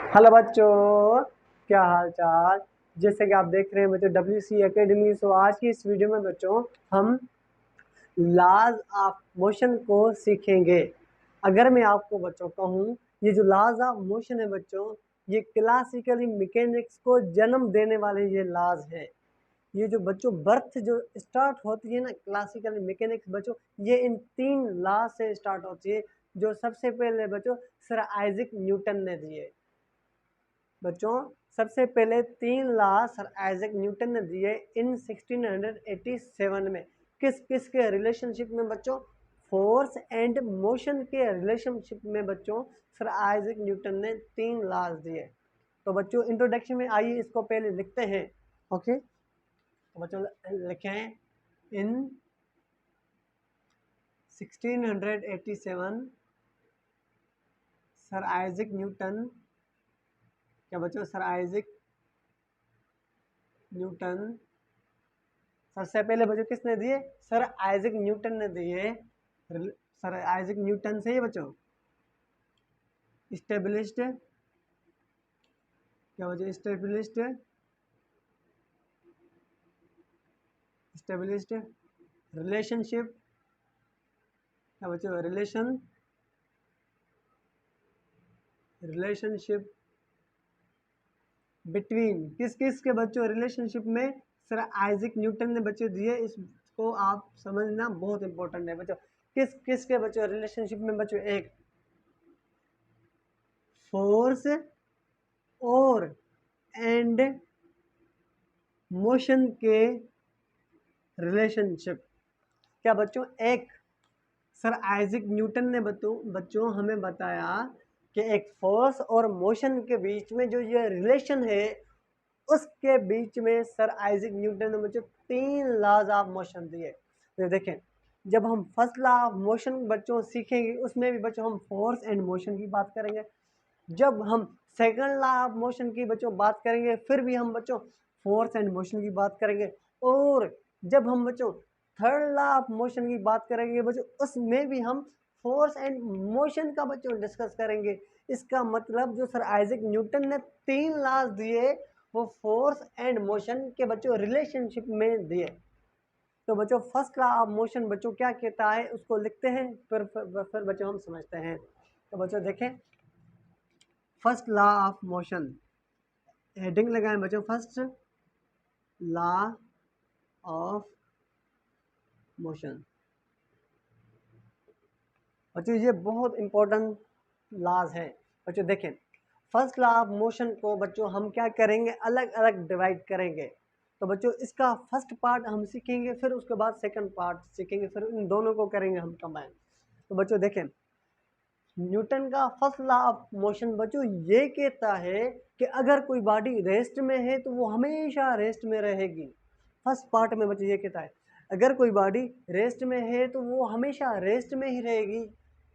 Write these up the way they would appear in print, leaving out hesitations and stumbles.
Hello बच्चों, क्या हाल चाल। जैसे कि आप देख रहे हैं बच्चों WC एकेडमी। सो आज की इस वीडियो में बच्चों हम लॉज ऑफ मोशन को सीखेंगे। अगर मैं आपको बच्चों कहूँ, ये जो लॉज ऑफ मोशन है बच्चों, ये क्लासिकली मैकेनिक्स को जन्म देने वाले ये लॉज हैं। ये जो बच्चों बर्थ जो स्टार्ट होती है ना क्लासिकल मैकेनिक्स बच्चों, ये इन 3 लॉ से स्टार्ट होती है, जो सबसे पहले बच्चों सर आइजैक न्यूटन ने दिए। बच्चों सबसे पहले 3 लॉ सर आइजैक न्यूटन ने दिए इन 1687 में। किस किस के रिलेशनशिप में बच्चों? फोर्स एंड मोशन के रिलेशनशिप में बच्चों सर आइजैक न्यूटन ने 3 लॉज दिए। तो बच्चों इंट्रोडक्शन में आइए इसको पहले लिखते हैं। ओके, तो बच्चों लिखें इन 1687 सर आइजैक न्यूटन। क्या बच्चों? सर आइजैक न्यूटन सबसे पहले बच्चों किसने दिए? सर आइजैक न्यूटन ने दिए। सर आइजैक न्यूटन से ही बच्चों इस्टेब्लिश्ड, क्या बच्चों? इस्टेब्लिश्ड रिलेशनशिप, क्या बच्चों? रिलेशनशिप बिटवीन किस किस के बच्चों रिलेशनशिप में सर आइजैक न्यूटन ने बच्चों दिए। इसको आप समझना बहुत इंपॉर्टेंट है बच्चों। किस किस के बच्चों रिलेशनशिप में बच्चों? एक फोर्स और एंड मोशन के रिलेशनशिप। क्या बच्चों? एक सर आइजैक न्यूटन ने बच्चों हमें बताया कि एक फोर्स और मोशन के बीच में जो ये रिलेशन है, उसके बीच में सर आइजैक न्यूटन ने बच्चों 3 लॉज ऑफ मोशन दिए। तो देखें, जब हम फर्स्ट लॉ ऑफ मोशन बच्चों सीखेंगे, उसमें भी बच्चों हम फोर्स एंड मोशन की बात करेंगे। जब हम सेकंड लॉ ऑफ मोशन की बच्चों बात करेंगे, फिर भी हम बच्चों फोर्स एंड मोशन की बात करेंगे। और जब हम बच्चों थर्ड लॉ ऑफ मोशन की बात करेंगे बच्चों, उसमें भी हम फोर्स एंड मोशन का बच्चों डिस्कस करेंगे। इसका मतलब जो सर आइजैक न्यूटन ने 3 लॉज दिए, वो फोर्स एंड मोशन के बच्चों रिलेशनशिप में दिए। तो बच्चों फर्स्ट लॉ ऑफ मोशन बच्चों क्या कहता है, उसको लिखते हैं, फिर बच्चों हम समझते हैं। तो बच्चों देखें, first law of motion, heading लगाएं बच्चों, फर्स्ट लॉ ऑफ मोशन। बच्चों ये बहुत इंपॉर्टेंट लॉज हैं। बच्चों देखें, फर्स्ट लॉ ऑफ मोशन को बच्चों हम क्या करेंगे? अलग अलग डिवाइड करेंगे। तो बच्चों इसका फर्स्ट पार्ट हम सीखेंगे, फिर उसके बाद सेकंड पार्ट सीखेंगे, फिर इन दोनों को करेंगे हम कंबाइन। तो बच्चों देखें, न्यूटन का फर्स्ट लॉ ऑफ मोशन बच्चों ये कहता है कि अगर कोई बॉडी रेस्ट में है तो वो हमेशा रेस्ट में रहेगी। फर्स्ट पार्ट में बच्चों ये कहता है, अगर कोई बॉडी रेस्ट में है तो वो हमेशा रेस्ट में ही रहेगी।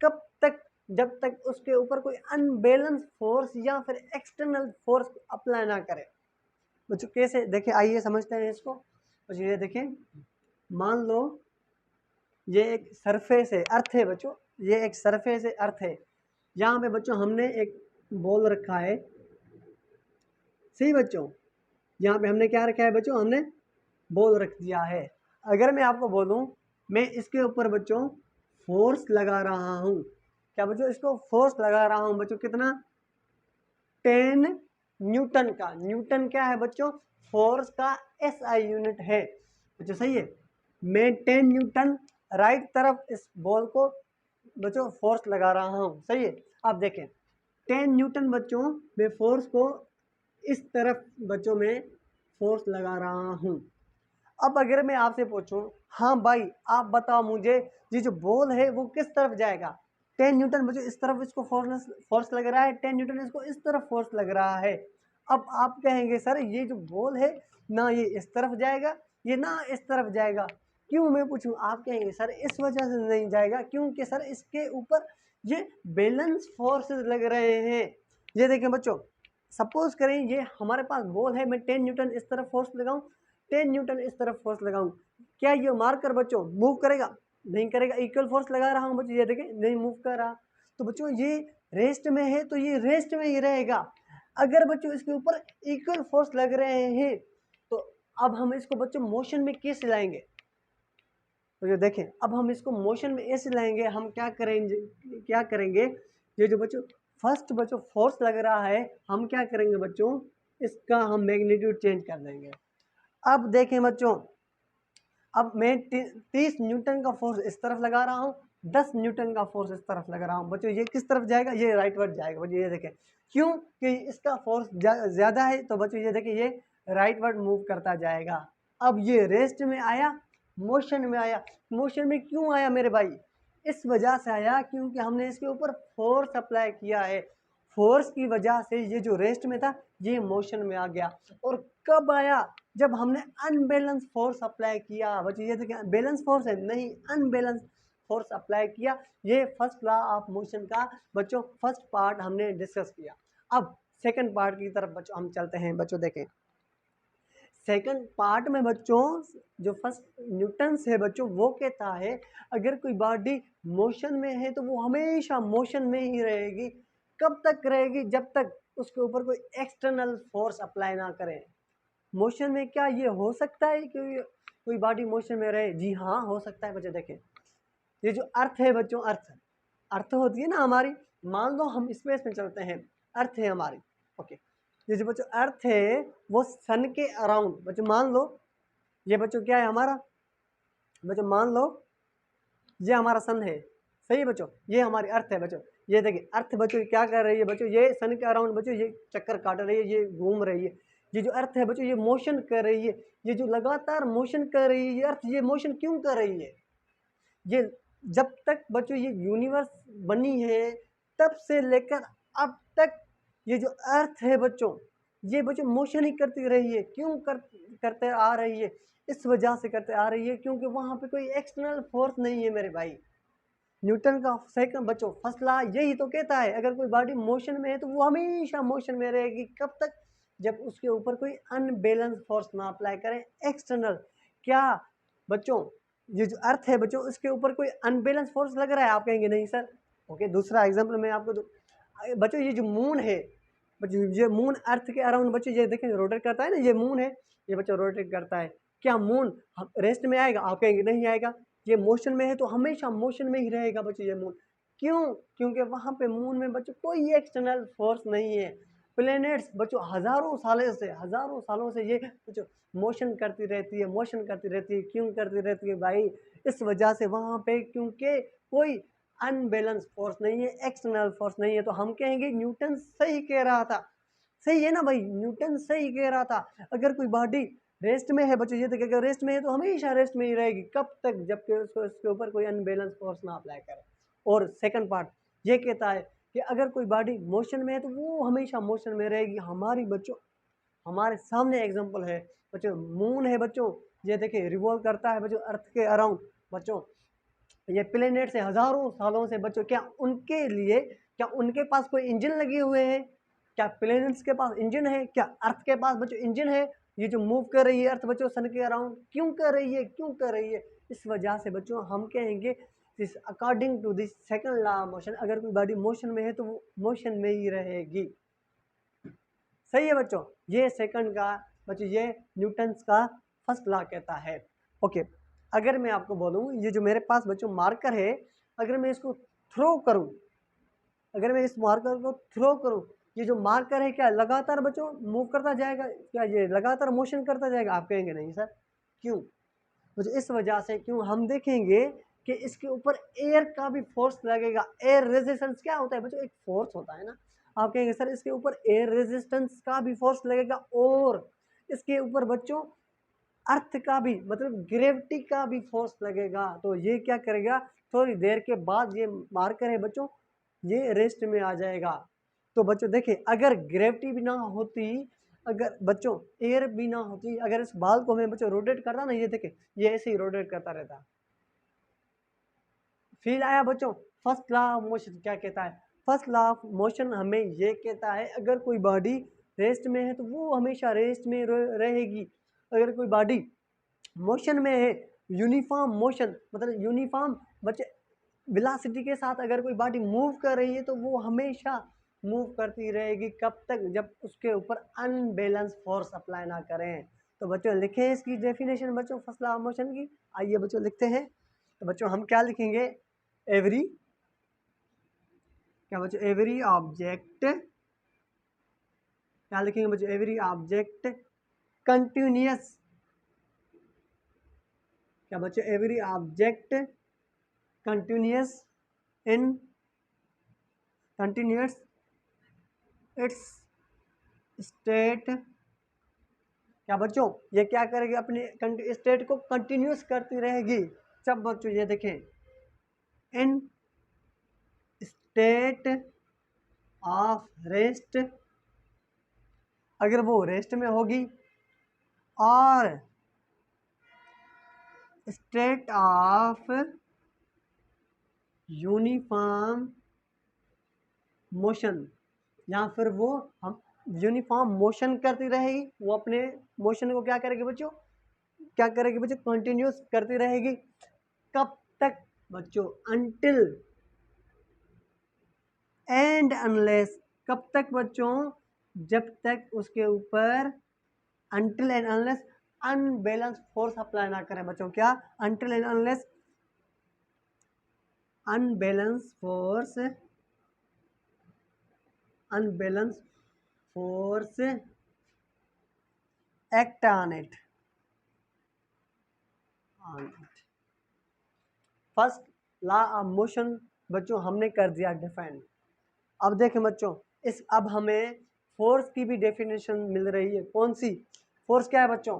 कब तक? जब तक उसके ऊपर कोई अनबैलेंस फोर्स या फिर एक्सटर्नल फोर्स अप्लाई ना करे। बच्चों कैसे? देखिए आइए समझते हैं इसको। बच्चों ये देखें, मान लो ये एक सरफेस है, अर्थ है बच्चों, ये एक सरफेस है, अर्थ है। यहाँ पे बच्चों हमने एक बॉल रखा है, सही बच्चों। यहाँ पे हमने क्या रखा है बच्चों? हमने बॉल रख दिया है। अगर मैं आपको बोलूँ, मैं इसके ऊपर बच्चों फोर्स लगा रहा हूँ। क्या बच्चों? इसको फोर्स लगा रहा हूँ बच्चों, कितना? 10 न्यूटन का। न्यूटन क्या है बच्चों? फोर्स का SI यूनिट है बच्चों, सही है। मैं 10 न्यूटन राइट तरफ इस बॉल को बच्चों फोर्स लगा रहा हूँ, सही है। आप देखें, 10 न्यूटन बच्चों मैं फोर्स को इस तरफ बच्चों में फोर्स लगा रहा हूँ। अब अगर मैं आपसे पूछूं, हाँ भाई आप बताओ मुझे, ये जो बॉल है वो किस तरफ जाएगा? 10 न्यूटन बच्चों इस तरफ इसको फोर्स लग रहा है, 10 न्यूटन इसको इस तरफ फोर्स लग रहा है। अब आप कहेंगे सर ये जो बॉल है ना ये इस तरफ जाएगा, ये ना इस तरफ जाएगा। क्यों मैं पूछूं? आप कहेंगे सर इस वजह से नहीं जाएगा, क्योंकि सर इसके ऊपर ये बैलेंस फोर्सेस लग रहे हैं। ये देखें बच्चों, सपोज करें ये हमारे पास बॉल है, मैं 10 न्यूटन इस तरफ फोर्स लगाऊं, 10 न्यूटन इस तरफ फोर्स लगाऊं, क्या ये मार्कर बच्चों मूव करेगा? नहीं करेगा। इक्वल फोर्स लगा रहा हूं बच्चों, ये देखें नहीं मूव कर रहा। तो बच्चों ये रेस्ट में है तो ये रेस्ट में ही रहेगा। अगर बच्चों इसके ऊपर इक्वल फोर्स लग रहे हैं तो अब हम इसको बच्चों मोशन में कैसे लाएंगे? तो ये देखें, अब हम इसको मोशन में ऐसे लाएंगे, हम क्या करेंगे, ये जो बच्चों फर्स्ट बच्चों फोर्स लग रहा है, हम क्या करेंगे बच्चों, इसका हम मैग्नीट्यूड चेंज कर देंगे। अब देखें बच्चों, अब मैं 30 न्यूटन का फोर्स इस तरफ लगा रहा हूँ, 10 न्यूटन का फोर्स इस तरफ लगा रहा हूँ बच्चों, ये किस तरफ जाएगा, ये राइटवर्ड जाएगा बच्चों। ये देखें, क्यों कि इसका फोर्स ज़्यादा है, तो बच्चों ये देखें ये राइटवर्ड मूव करता जाएगा। अब ये रेस्ट में आया, मोशन में आया। मोशन में क्यों आया मेरे भाई? इस वजह से आया क्योंकि हमने इसके ऊपर फोर्स अप्लाई किया है। फोर्स की वजह से ये जो रेस्ट में था ये मोशन में आ गया। और कब आया? जब हमने अनबैलेंस फोर्स अप्लाई किया बच्चों। ये देखिए, बैलेंस फोर्स है नहीं, अनबैलेंस फोर्स अप्लाई किया। ये फर्स्ट लॉ ऑफ मोशन का बच्चों फर्स्ट पार्ट हमने डिस्कस किया। अब सेकंड पार्ट की तरफ बच्चों हम चलते हैं। बच्चों देखें, सेकंड पार्ट में बच्चों जो फर्स्ट न्यूटन है बच्चों, वो कहता है अगर कोई बॉडी मोशन में है तो वो हमेशा मोशन में ही रहेगी। कब तक रहेगी? जब तक उसके ऊपर कोई एक्सटर्नल फोर्स अप्लाई ना करें। मोशन में क्या ये हो सकता है कि कोई बॉडी मोशन में रहे? जी हाँ, हो सकता है बच्चों। देखें, ये जो अर्थ है बच्चों, अर्थ होती है ना हमारी, मान लो हम स्पेस में चलते हैं, अर्थ है हमारी, ओके। ये जो बच्चों अर्थ है वो सन के अराउंड बच्चों, मान लो ये बच्चों क्या है हमारा, बच्चों मान लो ये हमारा सन है, सही है बच्चों, ये हमारी अर्थ है बच्चों। ये देखिए अर्थ बच्चों क्या कर रही है बच्चों, ये सन के अराउंड बच्चों ये चक्कर काट रही है, ये घूम रही है। ये जो अर्थ है बच्चों ये मोशन कर रही है, ये जो लगातार मोशन कर रही है ये अर्थ, ये मोशन क्यों कर रही है? ये जब तक बच्चों ये यूनिवर्स बनी है तब से लेकर अब तक ये जो अर्थ है बच्चों, ये बच्चों मोशन ही करती रही है। क्यों करते आ रही है? इस वजह से करते आ रही है क्योंकि वहाँ पे कोई एक्सटर्नल फोर्स नहीं है मेरे भाई। न्यूटन का सेकंड बच्चों फर्स्ट लॉ यही तो कहता है अगर कोई बॉडी मोशन में है तो वो हमेशा मोशन में रहेगी। कब तक? जब उसके ऊपर कोई अनबैलेंस फोर्स ना अप्लाई करें, एक्सटर्नल। क्या बच्चों ये जो अर्थ है बच्चों इसके ऊपर कोई अनबैलेंस फोर्स लग रहा है? आप कहेंगे नहीं सर। ओके, दूसरा एग्जाम्पल मैं आपको बच्चों ये जो मून है बच्चों, ये मून अर्थ के अराउंड बच्चों ये देखें रोटेट करता है ना, ये मून है, ये बच्चों रोटेट करता है। क्या मून रेस्ट में आएगा? आप कहेंगे नहीं आएगा। ये मोशन में है तो हमेशा मोशन में ही रहेगा बच्चों ये मून। क्यों? क्योंकि वहाँ पे मून में बच्चों कोई एक्सटर्नल फोर्स नहीं है। प्लेनेट्स बच्चों हजारों सालों से ये बच्चों मोशन करती रहती है, मोशन करती रहती है। क्यों करती रहती है भाई? इस वजह से वहाँ पे क्योंकि कोई अनबैलेंस फोर्स नहीं है, एक्सटर्नल फोर्स नहीं है। तो हम कहेंगे न्यूटन सही कह रहा था। सही है ना भाई, न्यूटन सही कह रहा था। अगर कोई बॉडी रेस्ट में है बच्चों, ये देखिए अगर रेस्ट में है तो हमेशा रेस्ट में ही रहेगी। कब तक? जबकि उसको इसके ऊपर कोई अनबैलेंस फोर्स ना अप्लाई करे। और सेकंड पार्ट ये कहता है कि अगर कोई बॉडी मोशन में है तो वो हमेशा मोशन में रहेगी। हमारी बच्चों हमारे सामने एग्जांपल है बच्चों, मून है बच्चों, ये देखिए रिवॉल्व करता है बच्चों अर्थ के अराउंड बच्चों। ये प्लेनेट से हजारों सालों से बच्चों, क्या उनके पास कोई इंजन लगे हुए हैं? क्या प्लेनेट्स के पास इंजन है? क्या अर्थ के पास बच्चों इंजन है? ये जो मूव कर रही है अर्थ बच्चों सन के अराउंड, क्यों कर रही है? क्यों कर रही है? इस वजह से बच्चों हम कहेंगे this according to this second law motion, अगर कोई बॉडी मोशन में है तो वो मोशन में ही रहेगी। सही है बच्चों, ये सेकंड का बच्चों ये न्यूटन का फर्स्ट लॉ कहता है। ओके, अगर मैं आपको बोलूँ ये जो मेरे पास बच्चों मार्कर है, अगर मैं इसको थ्रो करूँ, अगर मैं इस मार्कर को थ्रो करूँ, ये जो मार्कर है क्या लगातार बच्चों मूव करता जाएगा? क्या ये लगातार मोशन करता जाएगा? आप कहेंगे नहीं सर। क्यों? बच्चों इस वजह से, क्यों हम देखेंगे कि इसके ऊपर एयर का भी फोर्स लगेगा। एयर रेजिस्टेंस क्या होता है बच्चों? एक फोर्स होता है ना। आप कहेंगे सर इसके ऊपर एयर रेजिस्टेंस का भी फोर्स लगेगा, और इसके ऊपर बच्चों अर्थ का भी मतलब ग्रेविटी का भी फोर्स लगेगा। तो ये क्या करेगा, थोड़ी देर के बाद ये मार्कर है बच्चों ये रेस्ट में आ जाएगा। तो बच्चों देखिए अगर ग्रेविटी भी ना होती, अगर बच्चों एयर भी ना होती, अगर इस बाल को मैं बच्चों रोटेट करता ना, ये देखिए ये ऐसे ही रोटेट करता रहता। फील आया बच्चों? फर्स्ट लॉ ऑफ मोशन क्या कहता है? फर्स्ट लॉ ऑफ मोशन हमें ये कहता है अगर कोई बॉडी रेस्ट में है तो वो हमेशा रेस्ट में रहेगी। अगर कोई बॉडी मोशन में है, यूनिफॉर्म मोशन मतलब यूनिफॉर्म बच्चे वेलोसिटी के साथ अगर कोई बॉडी मूव कर रही है तो वो हमेशा मूव करती रहेगी, कब तक, जब उसके ऊपर अनबैलेंस फोर्स अप्लाई ना करें। तो बच्चों लिखें इसकी डेफिनेशन बच्चों फर्स्ट लॉ ऑफ मोशन की। आइए बच्चों लिखते हैं। तो बच्चों हम क्या लिखेंगे, एवरी, क्या बच्चों, एवरी ऑब्जेक्ट, क्या लिखेंगे बच्चों, एवरी ऑब्जेक्ट कंटिन्यूअस, क्या बच्चों, every object continuous in continuous it's state, क्या बच्चों, ये क्या करेगी, अपने स्टेट को कंटिन्यूस करती रहेगी। जब बच्चों ये देखें, इन स्टेट ऑफ रेस्ट, अगर वो रेस्ट में होगी, और स्टेट ऑफ यूनिफॉर्म मोशन, या फिर वो हम यूनिफॉर्म मोशन करती रहेगी, वो अपने मोशन को क्या करेगी बच्चों, क्या करेगी बच्चों, कंटिन्यूस करती रहेगी। कब तक बच्चों, अनटिल एंड अनलेस, कब तक बच्चों, जब तक उसके ऊपर until and unless unbalance force apply ना करें बच्चों, क्या, until and unless unbalance force, unbalance force act on it, first law of motion बच्चों हमने कर दिया डिफाइन। अब देखें बच्चों, अब हमें फोर्स की भी डेफिनेशन मिल रही है। कौन सी फोर्स, क्या है बच्चों,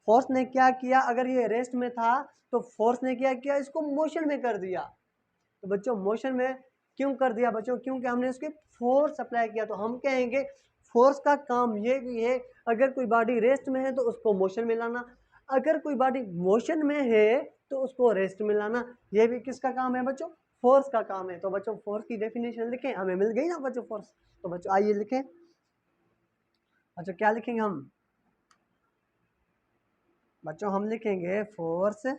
फोर्स ने क्या किया, अगर ये रेस्ट में था तो फोर्स ने क्या किया, इसको मोशन में कर दिया। तो बच्चों मोशन में क्यों कर दिया बच्चों, क्योंकि हमने उसके फोर्स अप्लाई किया। तो हम कहेंगे फोर्स का काम ये भी है, अगर कोई बॉडी रेस्ट में है तो उसको मोशन में लाना, अगर कोई बॉडी मोशन में है तो उसको रेस्ट में लाना। ये भी किसका काम है बच्चों, फोर्स का काम है। तो बच्चों फोर्स की डेफिनेशन लिखें, हमें मिल गई ना बच्चों फोर्स। तो बच्चों आइए लिखें। अच्छा क्या लिखेंगे हम बच्चों, हम लिखेंगे फोर्स की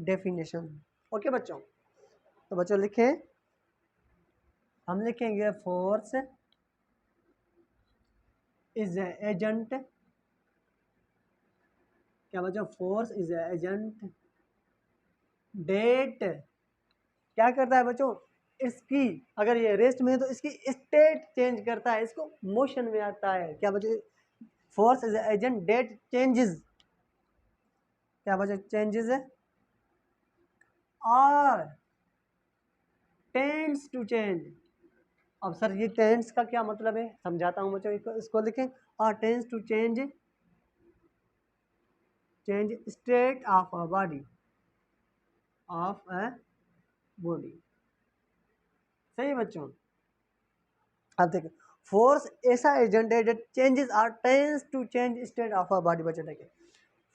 डेफिनेशन। ओके बच्चों, तो बच्चों लिखें, हम लिखेंगे फोर्स इज एजेंट, क्या बच्चों, फोर्स इज एजेंट डेट, क्या करता है बच्चों, इसकी, अगर ये रेस्ट में है तो इसकी स्टेट चेंज करता है, इसको मोशन में आता है। क्या बच्चों, force is agent that changes, क्या बच्चों, चेंजेस है, और टेंड्स टू चेंज। अब सर ये टेंस का क्या मतलब है, समझाता हूँ बच्चों, इसको लिखें, और tends to change, change state of a body, of a body. सही बच्चों। अब देखिए, फोर्स ऐसा एजेंट है जो changes or tends to change state of a body. बच्चों देखिए,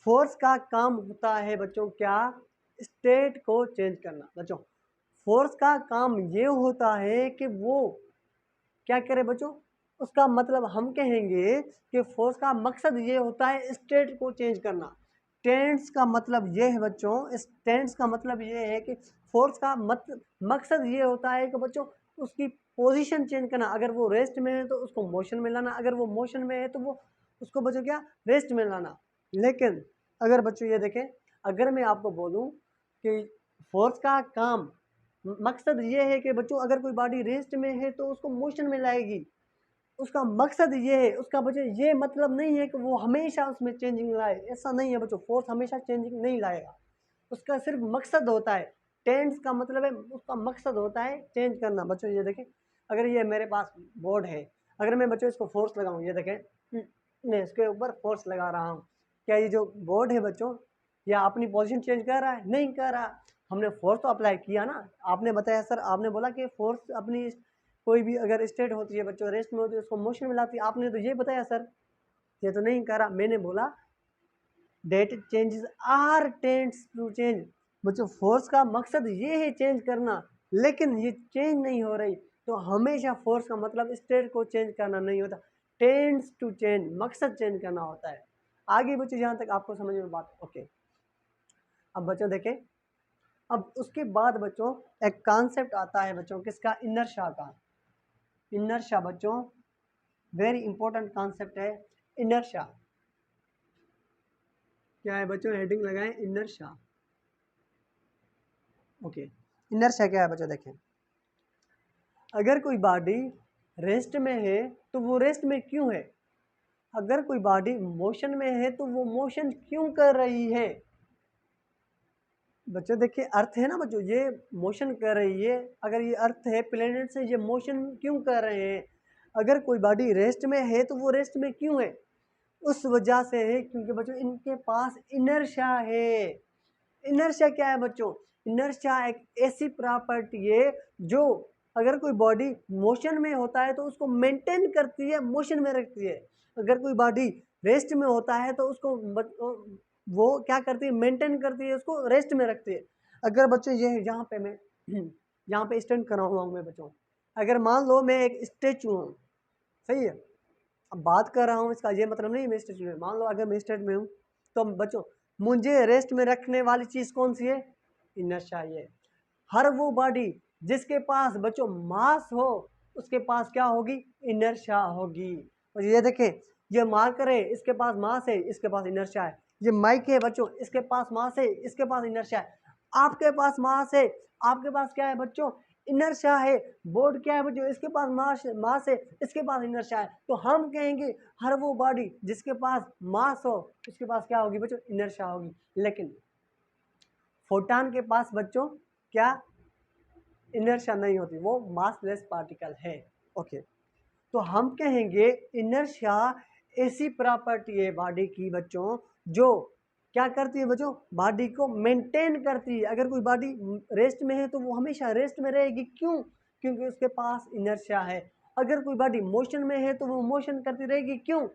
फोर्स का काम होता है बच्चों क्या, स्टेट को चेंज करना। बच्चों फोर्स का काम ये होता है कि वो क्या करे बच्चों, उसका मतलब हम कहेंगे कि फोर्स का मकसद ये होता है स्टेट को चेंज करना। टेंस का मतलब ये है बच्चों, इस टेंस का मतलब ये है कि फोर्स का मकसद ये होता है कि बच्चों उसकी पोजीशन चेंज करना। अगर वो रेस्ट में है तो उसको मोशन में लाना, अगर वो मोशन में है तो वो उसको बच्चों क्या, रेस्ट में लाना। लेकिन अगर बच्चों ये देखें, अगर मैं आपको बोलूं कि फोर्स का काम, मकसद ये है कि बच्चों अगर कोई बॉडी रेस्ट में है तो उसको मोशन में लाएगी, उसका मकसद ये है, उसका बच्चों ये मतलब नहीं है कि वो हमेशा उसमें चेंजिंग लाए, ऐसा नहीं है बच्चों, फोर्स हमेशा चेंजिंग नहीं लाएगा, उसका सिर्फ मकसद होता है। टेंस का मतलब है उसका मकसद होता है चेंज करना। बच्चों ये देखें, अगर ये मेरे पास बोर्ड है, अगर मैं बच्चों इसको फोर्स लगाऊं, ये देखें, मैं इसके ऊपर फोर्स लगा रहा हूँ, क्या ये जो बोर्ड है बच्चों या अपनी पोजीशन चेंज कर रहा है, नहीं कर रहा। हमने फोर्स तो अप्लाई किया ना, आपने बताया सर, आपने बोला कि फोर्स अपनी कोई भी अगर स्टेट होती है बच्चों, रेस्ट में होती है, उसको मोशन में लाती है, आपने तो ये बताया सर, ये तो नहीं करा। मैंने बोला that changes or tends to change. बच्चों फोर्स का मकसद ये है चेंज करना, लेकिन ये चेंज नहीं हो रही। तो हमेशा फोर्स का मतलब स्टेट को चेंज करना नहीं होता, टेंड्स टू चेंज, मकसद चेंज करना होता है। आगे बच्चों जहाँ तक आपको समझ में बात, ओके। अब बच्चों देखें, अब उसके बाद बच्चों एक कॉन्सेप्ट आता है बच्चों किसका, इनर्शिया का। इनर्शिया बच्चों वेरी इंपॉर्टेंट कॉन्सेप्ट है इनर्शिया। क्या है बच्चों, हेडिंग लगाएं इनर्शिया। ओके, इनर्शिया क्या है बच्चों, देखें अगर कोई बॉडी रेस्ट में है तो वो रेस्ट में क्यों है, अगर कोई बॉडी मोशन में है तो वो मोशन क्यों कर रही है। बच्चों देखिए अर्थ है ना बच्चों, ये मोशन कर रही है, अगर ये अर्थ है प्लेनेट से, ये मोशन क्यों कर रहे हैं। अगर कोई बॉडी रेस्ट में है तो वो रेस्ट में क्यों है, उस वजह से है क्योंकि बच्चों इनके पास इनर्शिया है। इनर्शिया क्या है बच्चों, इनर्शिया एक ऐसी प्रॉपर्टी है जो अगर कोई बॉडी मोशन में होता है तो उसको मेंटेन करती है, मोशन में रखती है। अगर कोई बॉडी रेस्ट में होता है तो उसको वो क्या करती है, मेंटेन करती है, उसको रेस्ट में रखती है। अगर बच्चों ये यहाँ पे मैं यहाँ पे स्टैंड करा हुआ हूँ मैं बच्चों, अगर मान लो मैं एक स्टेचू हूँ, सही है, अब बात कर रहा हूँ इसका ये मतलब नहीं मैं स्टेचू में, मान लो अगर मैं स्टेट में हूँ तो बच्चों मुझे रेस्ट में रखने वाली चीज़ कौन सी है, इनर्शिया। ये हर वो बॉडी जिसके पास बच्चों मास हो उसके पास क्या होगी, इनर्शिया होगी। और ये देखें, ये मार्कर है इसके पास मास है, इसके पास इनर्शिया है। ये माइक है बच्चों, इसके पास मास है, इसके पास इनर्शिया है। आपके पास मास है, आपके पास क्या है बच्चों, इनर्शिया है। बोर्ड क्या है बच्चों, इसके पास मास है, इसके पास इनर्शिया है। तो हम कहेंगे हर वो बॉडी जिसके पास मास हो उसके पास क्या होगी बच्चों, इनर्शिया होगी। लेकिन फोटॉन के पास बच्चों क्या इनर्शिया नहीं होती, वो मासलेस पार्टिकल है। ओके, तो हम कहेंगे इनर्शिया ऐसी प्रॉपर्टी है बॉडी की बच्चों जो क्या करती है बच्चों, बॉडी को मेंटेन करती है। अगर कोई बॉडी रेस्ट में है तो वो हमेशा रेस्ट में रहेगी, क्यों, क्योंकि उसके पास इनर्शिया है। अगर कोई बॉडी मोशन में है तो वो मोशन करती रहेगी, क्यों,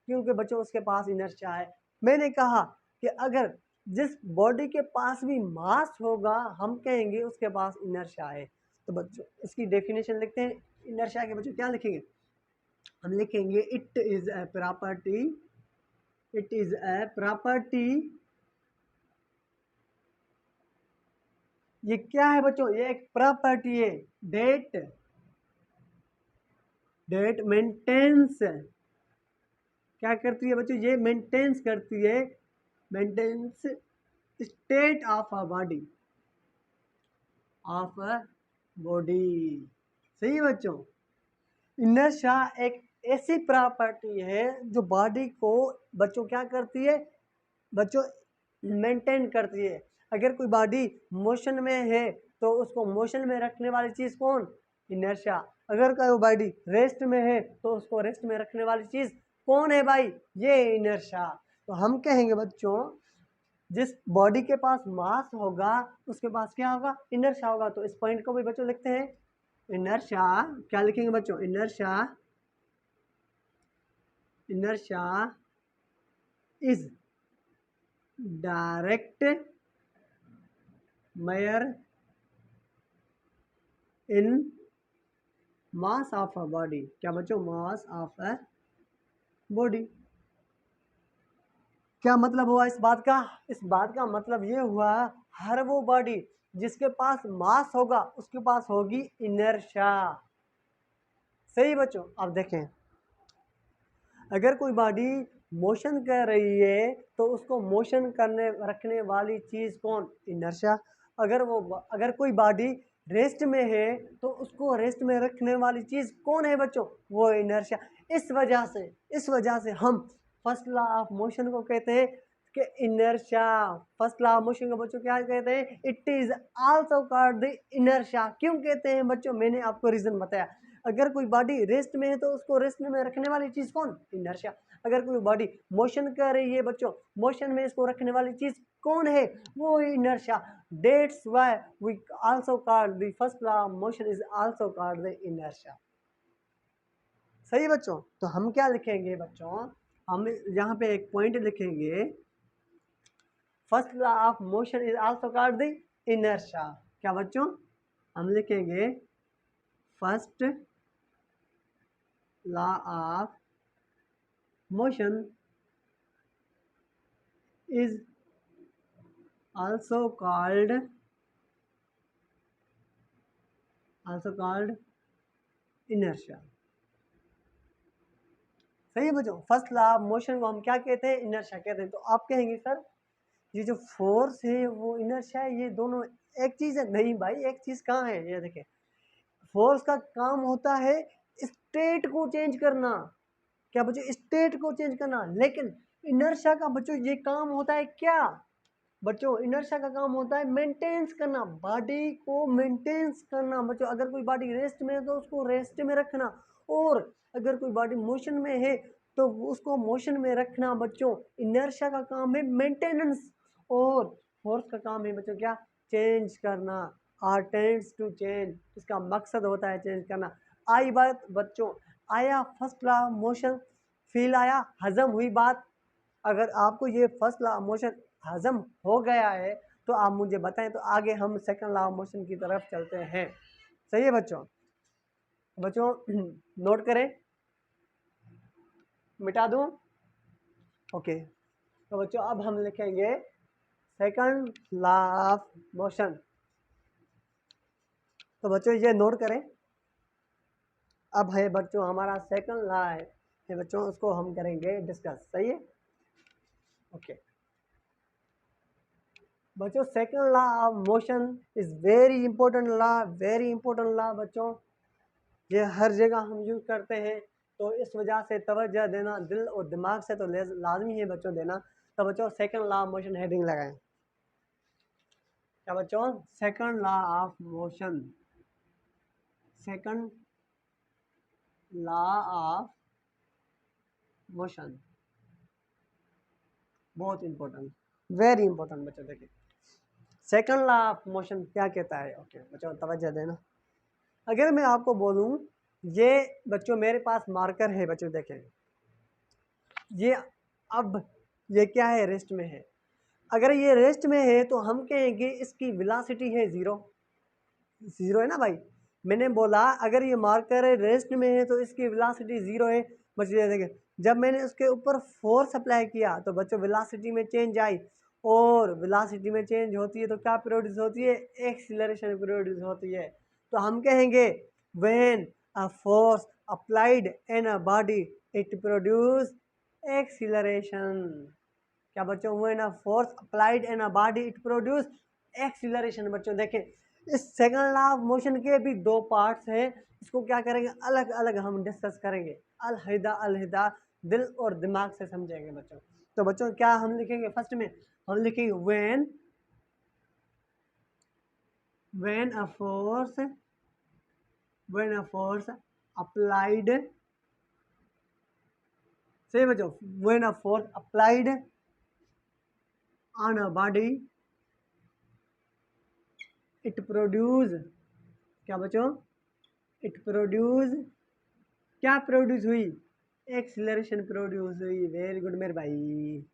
क्योंकि बच्चों उसके पास इनर्शिया है। मैंने कहा कि अगर जिस बॉडी के पास भी मास होगा हम कहेंगे उसके पास इनर्शिया है। तो बच्चों इसकी डेफिनेशन लिखते हैं इनर्शिया के, बच्चों क्या लिखेंगे, हम लिखेंगे it is a property, it is a property. ये क्या है बच्चों, ये एक प्रॉपर्टी है डेट डेट मेंटेन्स, क्या करती है बच्चों, ये मेंटेन्स करती है, maintains state of a body, of a body. सही है बच्चों, इनर्शिया एक ऐसी प्रॉपर्टी है जो बॉडी को बच्चों क्या करती है, बच्चों मेंटेन करती है। अगर कोई बॉडी मोशन में है तो उसको मोशन में रखने वाली चीज़ कौन, इनर्शिया। अगर कोई बॉडी रेस्ट में है तो उसको रेस्ट में रखने वाली चीज़ कौन है भाई, ये इनर्शिया। तो हम कहेंगे बच्चों जिस बॉडी के पास मास होगा उसके पास क्या होगा, इनर्शिया होगा। तो इस पॉइंट को भी बच्चों लिखते हैं इनर्शिया, क्या लिखेंगे बच्चों, inertia, inertia is direct mayor in mass of a body. क्या बच्चों, मास ऑफ अ बॉडी। क्या मतलब हुआ इस बात का, इस बात का मतलब ये हुआ हर वो बॉडी जिसके पास मास होगा उसके पास होगी इनर्शिया। सही बच्चों, अब देखें अगर कोई बॉडी मोशन कर रही है तो उसको मोशन करने रखने वाली चीज़ कौन, इनर्शिया। अगर कोई बॉडी रेस्ट में है तो उसको रेस्ट में रखने वाली चीज़ कौन है बच्चों, वो इनर्शिया। इस वजह से हम फर्स्ट लॉ ऑफ मोशन को कहते हैं कि inertia. First law of motion को बच्चों क्या कहते हैं, it is also called the inertia. क्यों कहते हैं बच्चों, मैंने आपको रीज़न बताया। अगर कोई बॉडी रेस्ट में है तो उसको रेस्ट में रखने वाली चीज़ कौन, इनर्शिया। अगर कोई बॉडी मोशन कर रही है बच्चों, मोशन में इसको रखने वाली चीज़ कौन है, वो inertia. That's why we also called the first law of motion is also called the inertia. सही बच्चों, तो हम क्या लिखेंगे बच्चों, हम यहाँ पे एक पॉइंट लिखेंगे first law of motion is also called the inertia. क्या बच्चों, हम लिखेंगे first law of motion is also called, inertia. सही है बच्चों, फर्स्ट लॉ ऑफ मोशन को हम क्या कहते हैं? इनर्शिया कहते हैं। तो आप कहेंगे सर ये जो फोर्स है वो इनर्शिया है, ये दोनों एक चीज है? नहीं भाई, एक चीज कहाँ है? ये देखिए, फोर्स का काम होता है स्टेट को चेंज करना। क्या बच्चों? स्टेट को चेंज करना। लेकिन इनर्शिया का बच्चों ये काम होता है क्या? बच्चों इनर्शिया का काम होता है मेंटेनेंस करना, बॉडी को मेंटेनेंस करना। बच्चों अगर कोई बॉडी रेस्ट में है तो उसको रेस्ट में रखना, और अगर कोई बॉडी मोशन में है तो उसको मोशन में रखना। बच्चों इनर्शिया का काम है मेंटेनेंस, और फोर्स का काम है बच्चों क्या? चेंज करना, आर टेंड्स टू चेंज। इसका मकसद होता है चेंज करना। आई बात बच्चों, आया फर्स्ट लॉ मोशन, फील आया, हजम हुई बात। अगर आपको ये फर्स्ट लॉ मोशन हजम हो गया है तो आप मुझे बताएं, तो आगे हम सेकंड लॉ मोशन की तरफ चलते हैं। सही है बच्चों? बच्चों नोट करें, मिटा दूं? ओके, तो बच्चों अब हम लिखेंगे सेकंड लॉ ऑफ मोशन। तो बच्चों ये नोट करें। अब है बच्चों हमारा सेकंड लॉ है बच्चों, उसको हम करेंगे डिस्कस। सही है? ओके बच्चों, second law of motion is very important law, very important law बच्चों। ये हर जगह हम यूज करते हैं, तो इस वजह से तवज्जो देना दिल और दिमाग से तो लाजमी है बच्चों देना। तो बच्चों second law of motion heading लगाएं। क्या बच्चों? Second law of motion, second law of motion बहुत इंपॉर्टेंट, वेरी इंपॉर्टेंट बच्चों। देखिए सेकंड लॉ ऑफ मोशन क्या कहता है? ओके बच्चों तवज्जो देना। अगर मैं आपको बोलूं, ये बच्चों मेरे पास मार्कर है बच्चों, देखें ये, अब ये क्या है? रेस्ट में है। अगर ये रेस्ट में है तो हम कहेंगे इसकी वेलोसिटी है जीरो। जीरो है ना भाई? मैंने बोला अगर ये मार्कर है रेस्ट में है तो इसकी वेलोसिटी जीरो है। बच्चों देखें, जब मैंने उसके ऊपर फोर्स अप्लाई किया तो बच्चों वेलोसिटी में चेंज आई, और वेलोसिटी में चेंज होती है तो क्या प्रोड्यूस होती है? एक्सीलरेशन प्रोड्यूस होती है। तो हम कहेंगे when a force applied in a body it produce acceleration. क्या बच्चों? When a force applied in a body it produce acceleration. बच्चों देखें, इस सेकंड लॉ ऑफ मोशन के भी दो पार्ट्स हैं, इसको क्या करेंगे? अलग अलग हम डिस्कस करेंगे, अलहिदा अलहिदा, दिल और दिमाग से समझेंगे बच्चों। तो बच्चों क्या हम लिखेंगे? फर्स्ट में हम लिखेंगे व्हेन अ फोर्स अप्लाइड, सही बच्चों, when a force applied on a body it produce, क्या बच्चों? इट प्रोड्यूस, क्या प्रोड्यूस हुई? एक्सीलरेशन प्रोड्यूस हुई। वेरी गुड मेरे भाई,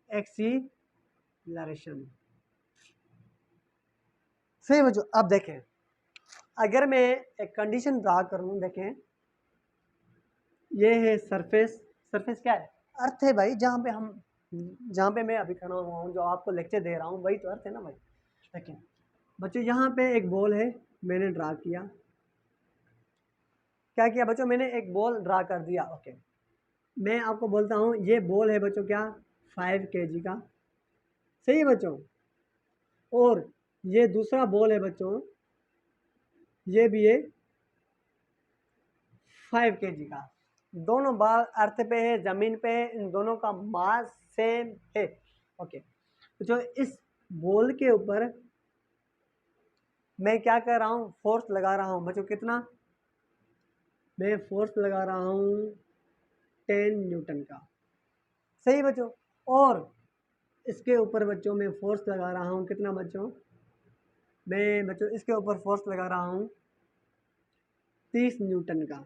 एक्सीलरेशन। सही बच्चों। अब देखें, अगर मैं एक कंडीशन ड्रा करूं, देखें ये है सरफेस। सरफेस क्या है? अर्थ है भाई, जहाँ पे मैं अभी खड़ा हुआ हूँ, जो आपको लेक्चर दे रहा हूँ, वही तो अर्थ है ना भाई। देखें बच्चों, यहाँ पे एक बॉल है, मैंने ड्रा किया। क्या किया बच्चों? मैंने एक बॉल ड्रा कर दिया। ओके, मैं आपको बोलता हूँ ये बॉल है बच्चों क्या? 5 kg का। सही है बच्चों? और ये दूसरा बॉल है बच्चों, ये भी है 5 kg का। दोनों बॉल अर्थ पे है, जमीन पे है, इन दोनों का मास सेम है। ओके बच्चों, इस बॉल के ऊपर मैं क्या कर रहा हूँ? फोर्स लगा रहा हूँ बच्चों। कितना? मैं फोर्स लगा रहा हूँ 10 न्यूटन का। सही बच्चों? और इसके ऊपर बच्चों मैं फोर्स लगा रहा हूँ कितना बच्चों? मैं बच्चों इसके ऊपर फोर्स लगा रहा हूँ 30 न्यूटन का।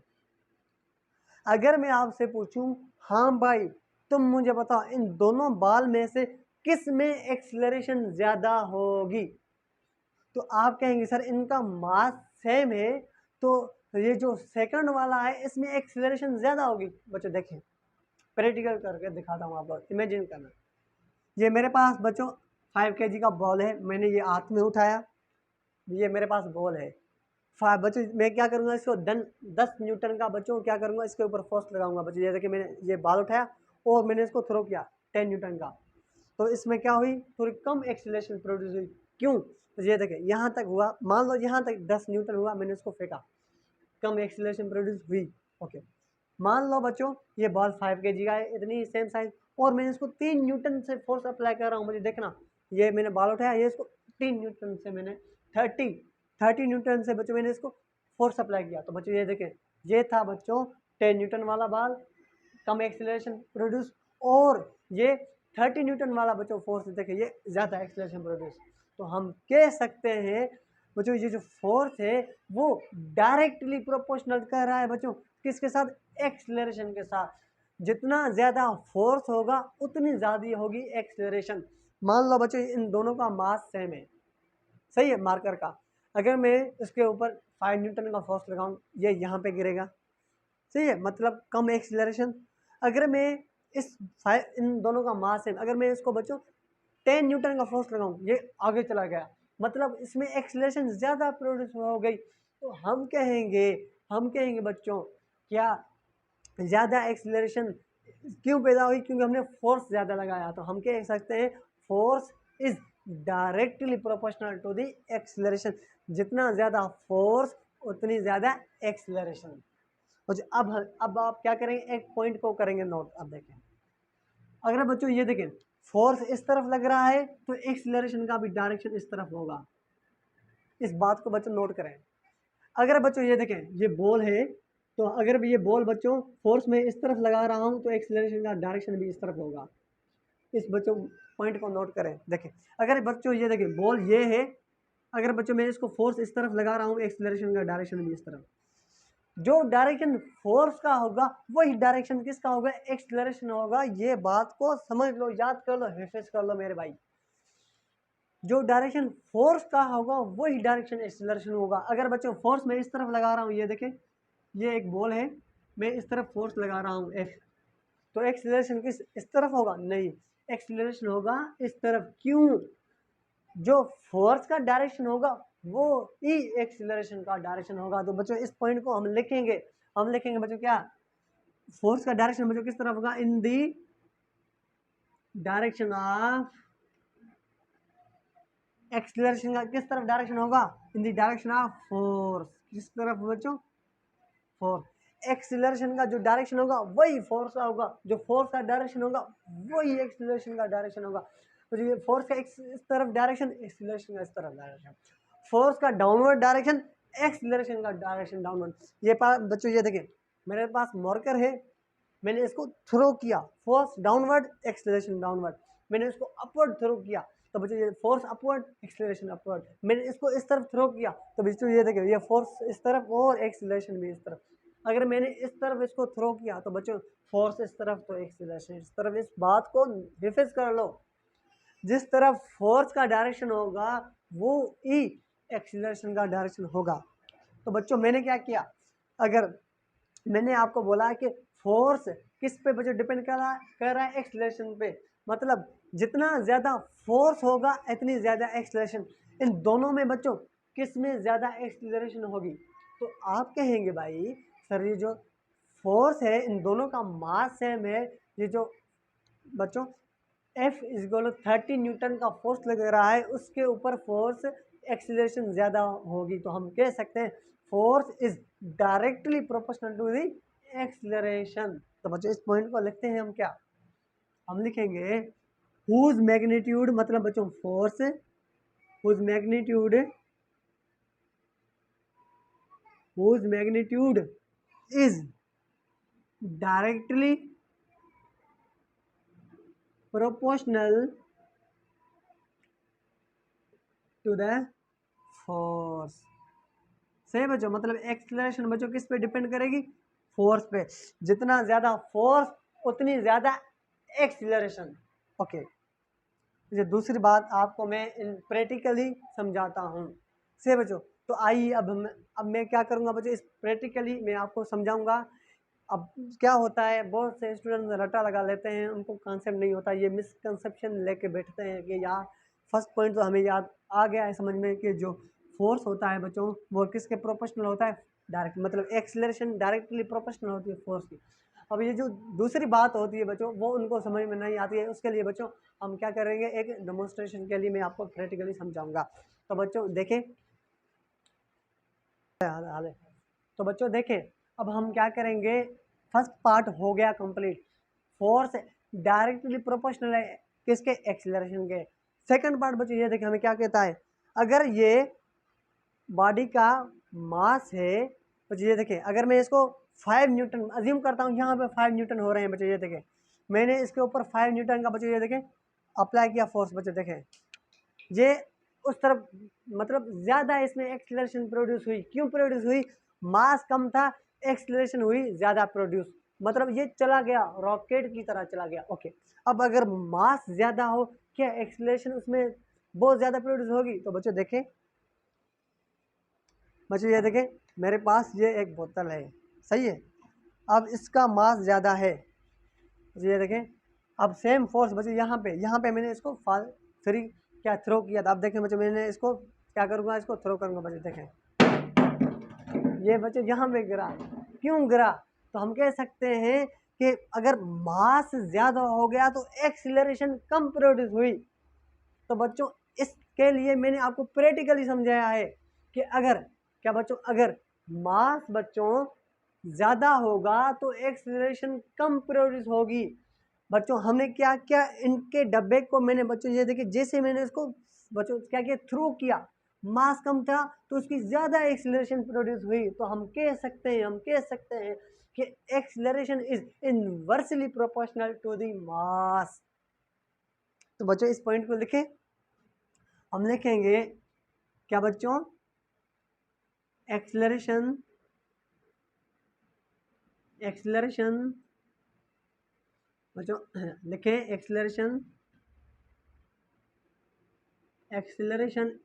अगर मैं आपसे पूछूं, हाँ भाई तुम मुझे बताओ इन दोनों बॉल में से किस में एक्सीलरेशन ज़्यादा होगी? तो आप कहेंगे सर इनका मास सेम है, तो ये जो सेकंड वाला है इसमें एक्सीलरेशन ज़्यादा होगी। बच्चों देखें, प्रैक्टिकल करके दिखाता हूँ आपको, इमेजिन करना। ये मेरे पास बच्चों 5 kg का बॉल है, मैंने ये हाथ में उठाया, ये मेरे पास बॉल है। 5 बच्चों मैं क्या करूँगा इसको 10 न्यूटन का बच्चों क्या करूँगा इसके ऊपर फोर्स लगाऊंगा बच्चों। ये देखिए मैंने ये बाल उठाया और मैंने इसको थ्रो किया 10 न्यूटन का, तो इसमें क्या हुई थोड़ी कम एक्सीलरेशन प्रोड्यूस हुई। क्यों? तो ये देखिए यहाँ तक हुआ, मान लो यहाँ तक 10 न्यूटन हुआ, मैंने इसको फेंका, कम एक्सीलरेशन प्रोड्यूस हुई। ओके, मान लो बच्चों ये बॉल 5 kg का है, इतनी सेम साइज, और मैंने इसको 3 न्यूटन से फोर्स अप्लाई कर रहा हूँ। मुझे देखना, ये मैंने बॉल उठाया, ये इसको 3 न्यूटन से मैंने 30 न्यूटन से बच्चों मैंने इसको फोर्स अप्लाई किया। तो बच्चों ये देखें, ये था बच्चों 10 न्यूटन वाला बॉल, कम एक्सीलरेशन प्रोड्यूस, और ये 30 न्यूटन वाला बच्चों फोर्स देखें ये ज़्यादा एक्सीलरेशन प्रोड्यूस। तो हम कह सकते हैं बच्चों ये जो फोर्स है वो डायरेक्टली प्रोपोर्शनल कर रहा है बच्चों किसके साथ? एक्सीलरेशन के साथ। जितना ज़्यादा फोर्स होगा उतनी ज़्यादा होगी एक्सीलरेशन। मान लो बच्चों इन दोनों का मास सेम है, सही है, मार्कर का। अगर मैं इसके ऊपर 5 न्यूटन का फोर्स लगाऊं, ये यहाँ पे गिरेगा, सही है, मतलब कम एक्सीलरेशन। अगर मैं इन दोनों का मास है, अगर मैं इसको बच्चों 10 न्यूटन का फोर्स लगाऊं, ये आगे चला गया, मतलब इसमें एक्सीलरेशन ज़्यादा प्रोड्यूस हो गई। तो हम कहेंगे बच्चों क्या ज़्यादा एक्सीलरेशन क्यों पैदा हुई? क्योंकि हमने फोर्स ज़्यादा लगाया। तो हम कह सकते हैं force is directly proportional to the acceleration. जितना ज़्यादा फोर्स उतनी ज़्यादा एक्सीलरेशन। अब आप क्या करेंगे, एक पॉइंट को करेंगे नोट। अब देखें, अगर बच्चों ये देखें फोर्स इस तरफ लग रहा है तो एक्सीलरेशन का भी डायरेक्शन इस तरफ होगा। इस बात को बच्चों नोट करें। अगर बच्चों ये देखें ये बॉल है, तो अगर ये बॉल बच्चों फोर्स में इस तरफ लगा रहा हूँ तो एक्सीलरेशन का डायरेक्शन भी इस तरफ होगा। इस बच्चों पॉइंट को नोट करें। देखें, अगर बच्चों ये देखें बॉल ये है, अगर बच्चों मैं इसको फोर्स इस तरफ लगा रहा हूँ, एक्सीलरेशन का डायरेक्शन भी इस तरफ। जो डायरेक्शन फोर्स का होगा वही डायरेक्शन किसका होगा? एक्सीलरेशन होगा। ये बात को समझ लो, याद कर लो, रिफ्रेश कर लो मेरे भाई। जो डायरेक्शन फोर्स का होगा वही डायरेक्शन एक्सीलरेशन होगा। अगर बच्चों फोर्स मैं इस तरफ लगा रहा हूँ, ये देखें ये एक बॉल है, मैं इस तरफ फोर्स लगा रहा हूँ F, तो एक्सीलरेशन किस इस तरफ होगा? नहीं, एक्सीलरेशन होगा इस तरफ। क्यों? जो फोर्स का डायरेक्शन होगा वो ही एक्सीलरेशन का डायरेक्शन होगा। तो बच्चों इस पॉइंट को हम लिखेंगे बच्चों क्या? फोर्स का डायरेक्शन बच्चों किस तरफ होगा? इन दी डायरेक्शन ऑफ एक्सीलरेशन का किस तरफ डायरेक्शन होगा? इन दी डायरेक्शन ऑफ फोर्स। किस तरफ बच्चों? फोर्स। एक्सीलरेशन का जो डायरेक्शन होगा वही फोर्स का होगा, जो फोर्स का डायरेक्शन होगा वही एक्सीलरेशन का डायरेक्शन होगा। तो ये फोर्स का इस तरफ डायरेक्शन, एक्सीलरेशन का इस तरफ डायरेक्शन। फोर्स का डाउनवर्ड डायरेक्शन, एक्सीलरेशन का डायरेक्शन डाउनवर्ड। ये बच्चों ये देखें मेरे पास मार्कर है, मैंने इसको थ्रो किया, फोर्स डाउनवर्ड, एक्सीलरेशन डाउनवर्ड। मैंने इसको अपवर्ड थ्रो किया, तो बच्चों ये फोर्स अपवर्ड, एक्सीलरेशन अपवर्ड। मैंने इसको इस तरफ थ्रो किया, तो बच्चों ये देखिए ये फोर्स इस तरफ और एक्सीलरेशन भी इस तरफ। अगर मैंने इस तरफ इसको थ्रो किया तो बच्चों फोर्स इस तरफ तो एक्सीलरेशन इस तरफ। इस बात को रिफ्रेश कर लो, जिस तरफ फोर्स का डायरेक्शन होगा वो ही एक्सीलरेशन का डायरेक्शन होगा। तो बच्चों मैंने क्या किया, अगर मैंने आपको बोला कि फोर्स किस पे बच्चों डिपेंड कर रहा है? एक्सीलरेशन पे। मतलब जितना ज़्यादा फोर्स होगा इतनी ज़्यादा एक्सीलरेशन। इन दोनों में बच्चों किस में ज़्यादा एक्सीलरेशन होगी? तो आप कहेंगे भाई सर ये जो फोर्स है इन दोनों का मास सेम है, ये जो बच्चों F इज 30 न्यूटन का फोर्स लग रहा है उसके ऊपर फोर्स एक्सीलरेशन ज़्यादा होगी। तो हम कह सकते हैं force is directly proportional to the acceleration. तो बच्चों इस पॉइंट को लिखते हैं हम क्या? हम लिखेंगे हुज मैग्नीट्यूड, मतलब बच्चों force whose magnitude is directly proportional to the force. सही बच्चों, मतलब एक्सीलरेशन बच्चों किस पे डिपेंड करेगी? फोर्स पे। जितना ज़्यादा फोर्स उतनी ज़्यादा एक्सीलरेशन। ओके, ये दूसरी बात आपको मैं प्रैक्टिकली समझाता हूँ। सही बच्चों, तो आइए अब मैं क्या करूँगा बच्चों, इस प्रैक्टिकली मैं आपको समझाऊँगा। अब क्या होता है, बहुत से स्टूडेंट रट्टा लगा लेते हैं, उनको कॉन्सेप्ट नहीं होता, ये मिसकंसेप्शन लेके बैठते हैं कि यार फर्स्ट पॉइंट तो हमें याद आ गया है समझ में कि जो फोर्स होता है बच्चों वो किसके प्रोपोर्शनल होता है, डायरेक्ट, मतलब एक्सीलरेशन डायरेक्टली प्रोपोर्शनल होती है फोर्स की। अब ये जो दूसरी बात होती है बच्चों वो उनको समझ में नहीं आती है, उसके लिए बच्चों हम क्या करेंगे, एक डेमोन्स्ट्रेशन के लिए मैं आपको प्रैक्टिकली समझाऊंगा। तो बच्चों देखें, तो बच्चों देखें अब हम क्या करेंगे, फर्स्ट पार्ट हो गया कंप्लीट, फोर्स डायरेक्टली प्रोपोर्शनल है किसके, एक्सीलरेशन के। सेकंड पार्ट बच्चों ये देखें हमें क्या कहता है, अगर ये बॉडी का मास है बच्चों, ये देखें अगर मैं इसको 5 न्यूटन अज्यूम करता हूँ, यहाँ पे 5 न्यूटन हो रहे हैं बच्चों, ये देखें मैंने इसके ऊपर 5 न्यूटन का बच्चों ये देखें अप्लाई किया फोर्स बच्चों, देखें ये उस तरफ मतलब ज़्यादा इसमें एक्सीलरेशन प्रोड्यूस हुई, क्यों प्रोड्यूस हुई, मास कम था, एक्सीलरेशन हुई ज़्यादा प्रोड्यूस, मतलब ये चला गया रॉकेट की तरह चला गया। ओके, अब अगर मास ज़्यादा हो क्या एक्सीलरेशन उसमें बहुत ज़्यादा प्रोड्यूस होगी, तो बच्चों देखें, बच्चों ये देखें मेरे पास ये एक बोतल है, सही है, अब इसका मास ज़्यादा है, ये देखें अब सेम फोर्स बच्चों यहाँ पे मैंने इसको फ्री क्या थ्रो किया था, अब देखें बच्चों मैंने इसको क्या करूँगा, इसको थ्रो करूँगा बच्चों, देखें ये बच्चों यहाँ पे गिरा, क्यों गिरा, तो हम कह सकते हैं कि अगर मास ज़्यादा हो गया तो एक्सीलरेशन कम प्रोड्यूस हुई। तो बच्चों इसके लिए मैंने आपको प्रैक्टिकली समझाया है कि अगर क्या बच्चों, अगर मास बच्चों ज़्यादा होगा तो एक्सीलरेशन कम प्रोड्यूस होगी। बच्चों हमने क्या किया, इनके डब्बे को मैंने बच्चों ये देखिए जैसे मैंने इसको बच्चों क्या किया, थ्रो किया, मास कम था तो उसकी ज़्यादा एक्सीलरेशन प्रोड्यूस हुई। तो हम कह सकते हैं कि acceleration is inversely proportional to the mass. तो बच्चों इस पॉइंट को लिखें, हम लिखेंगे क्या बच्चों, एक्सीलरेशन बच्चों लिखें, एक्सीलरेशन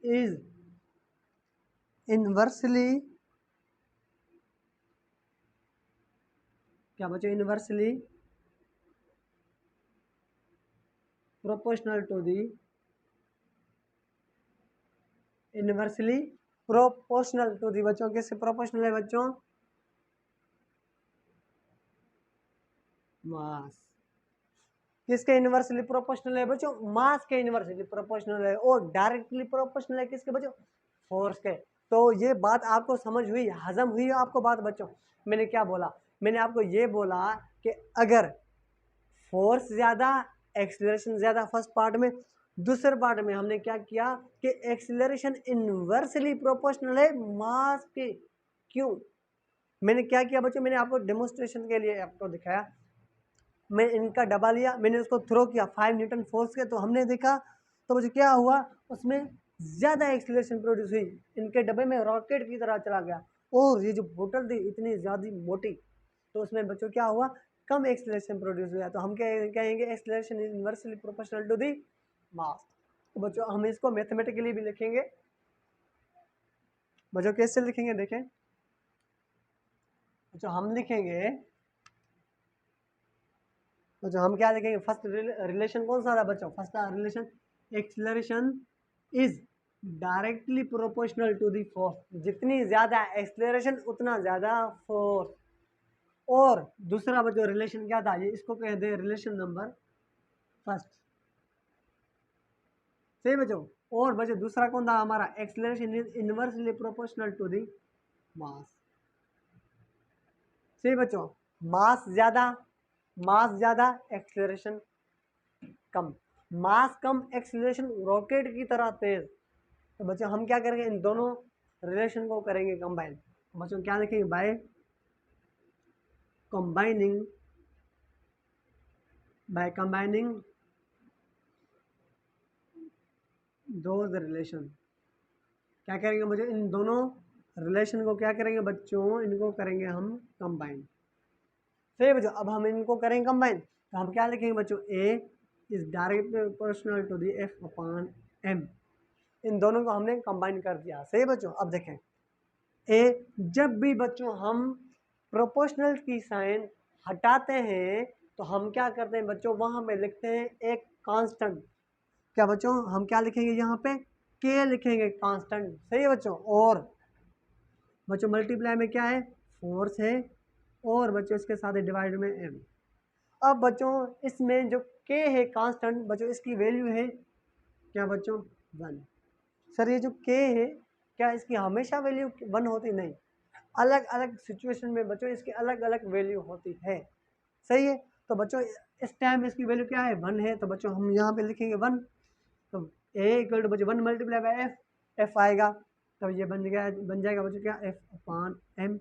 इज इनवर्सली क्या बच्चों, inversely proportional to the, inversely proportional to the बच्चों, किससे प्रोपोर्शनल है बच्चों, मास। किसके इनवर्सली प्रोपोर्शनल है बच्चों, मास के इनवर्सली प्रोपोर्शनल है, और डायरेक्टली प्रोपोर्शनल है किसके बच्चों, फोर्स के। तो ये बात आपको समझ हुई, हजम हुई आपको बात बच्चों, मैंने क्या बोला, मैंने आपको ये बोला कि अगर फोर्स ज़्यादा एक्सीलरेशन ज़्यादा फर्स्ट पार्ट में, दूसरे पार्ट में हमने क्या किया कि एक्सीलरेशन इनवर्सली प्रोपोर्शनल है मास के। क्यों, मैंने क्या किया बच्चों, मैंने आपको डेमोन्स्ट्रेशन के लिए आपको दिखाया, मैं इनका डब्बा लिया, मैंने उसको थ्रो किया 5 न्यूटन फोर्स के, तो हमने देखा तो मुझे क्या हुआ, उसमें ज़्यादा एक्सीलरेशन प्रोड्यूस हुई, इनके डब्बे में रॉकेट की तरह चला गया। और ये जो बोतल थी इतनी ज़्यादा मोटी, तो उसमें बच्चों क्या हुआ, कम एक्सीलरेशन प्रोड्यूस हुआ। तो हम कहेंगे acceleration is inversely proportional to the mass. तो बच्चों हम इसको मैथमेटिकली भी लिखेंगे, बच्चों कैसे लिखेंगे देखें, बच्चों हम लिखेंगे, बच्चों हम क्या लिखेंगे, फर्स्ट रिलेशन कौन सा था बच्चों, first relation acceleration is directly proportional to the force, जितनी ज़्यादा एक्सीलरेशन उतना ज़्यादा फोर्स। और दूसरा बच्चों रिलेशन क्या था, ये इसको कहते हैं रिलेशन नंबर फर्स्ट, सही बच्चों। और बच्चों दूसरा कौन था हमारा, acceleration is inversely proportional to the mass, सही बच्चों। मास ज़्यादा एक्सीलरेशन कम, मास कम एक्सीलरेशन रॉकेट की तरह तेज। तो बच्चों हम क्या करेंगे, इन दोनों रिलेशन को करेंगे कंबाइन। बच्चों क्या लिखेंगे, बाय कंबाइनिंग दोज रिलेशन, क्या करेंगे बच्चों, इन दोनों रिलेशन को क्या करेंगे बच्चों, इनको करेंगे हम कंबाइन, सही बच्चों। अब हम इनको करेंगे कंबाइन, तो हम क्या लिखेंगे बच्चों, A is direct proportional to the F upon M, इन दोनों को हमने कंबाइन कर दिया, सही बच्चों। अब देखें ए, जब भी बच्चों हम प्रोपोर्शनल की साइन हटाते हैं तो हम क्या करते हैं बच्चों, वहाँ पे लिखते हैं एक कांस्टेंट, क्या बच्चों हम क्या लिखेंगे यहाँ पे, के लिखेंगे कांस्टेंट, सही है बच्चों। और बच्चों मल्टीप्लाई में क्या है, फोर्स है, और बच्चों इसके साथ डिवाइड में एम। अब बच्चों इसमें जो के है कांस्टेंट, बच्चों इसकी वैल्यू है क्या बच्चों, 1। सर ये जो के है क्या इसकी हमेशा वैल्यू 1 होती, नहीं, अलग अलग सिचुएशन में बच्चों इसकी अलग अलग वैल्यू होती है, सही है। तो बच्चों इस टाइम इसकी वैल्यू क्या है, 1 है, तो बच्चों हम यहाँ पे लिखेंगे 1। तो ए इक्वल टू बच्चों 1 मल्टीप्लाई बाय एफ, एफ आएगा, तो ये बन जाएगा बच्चों क्या, एफ अपॉन एम,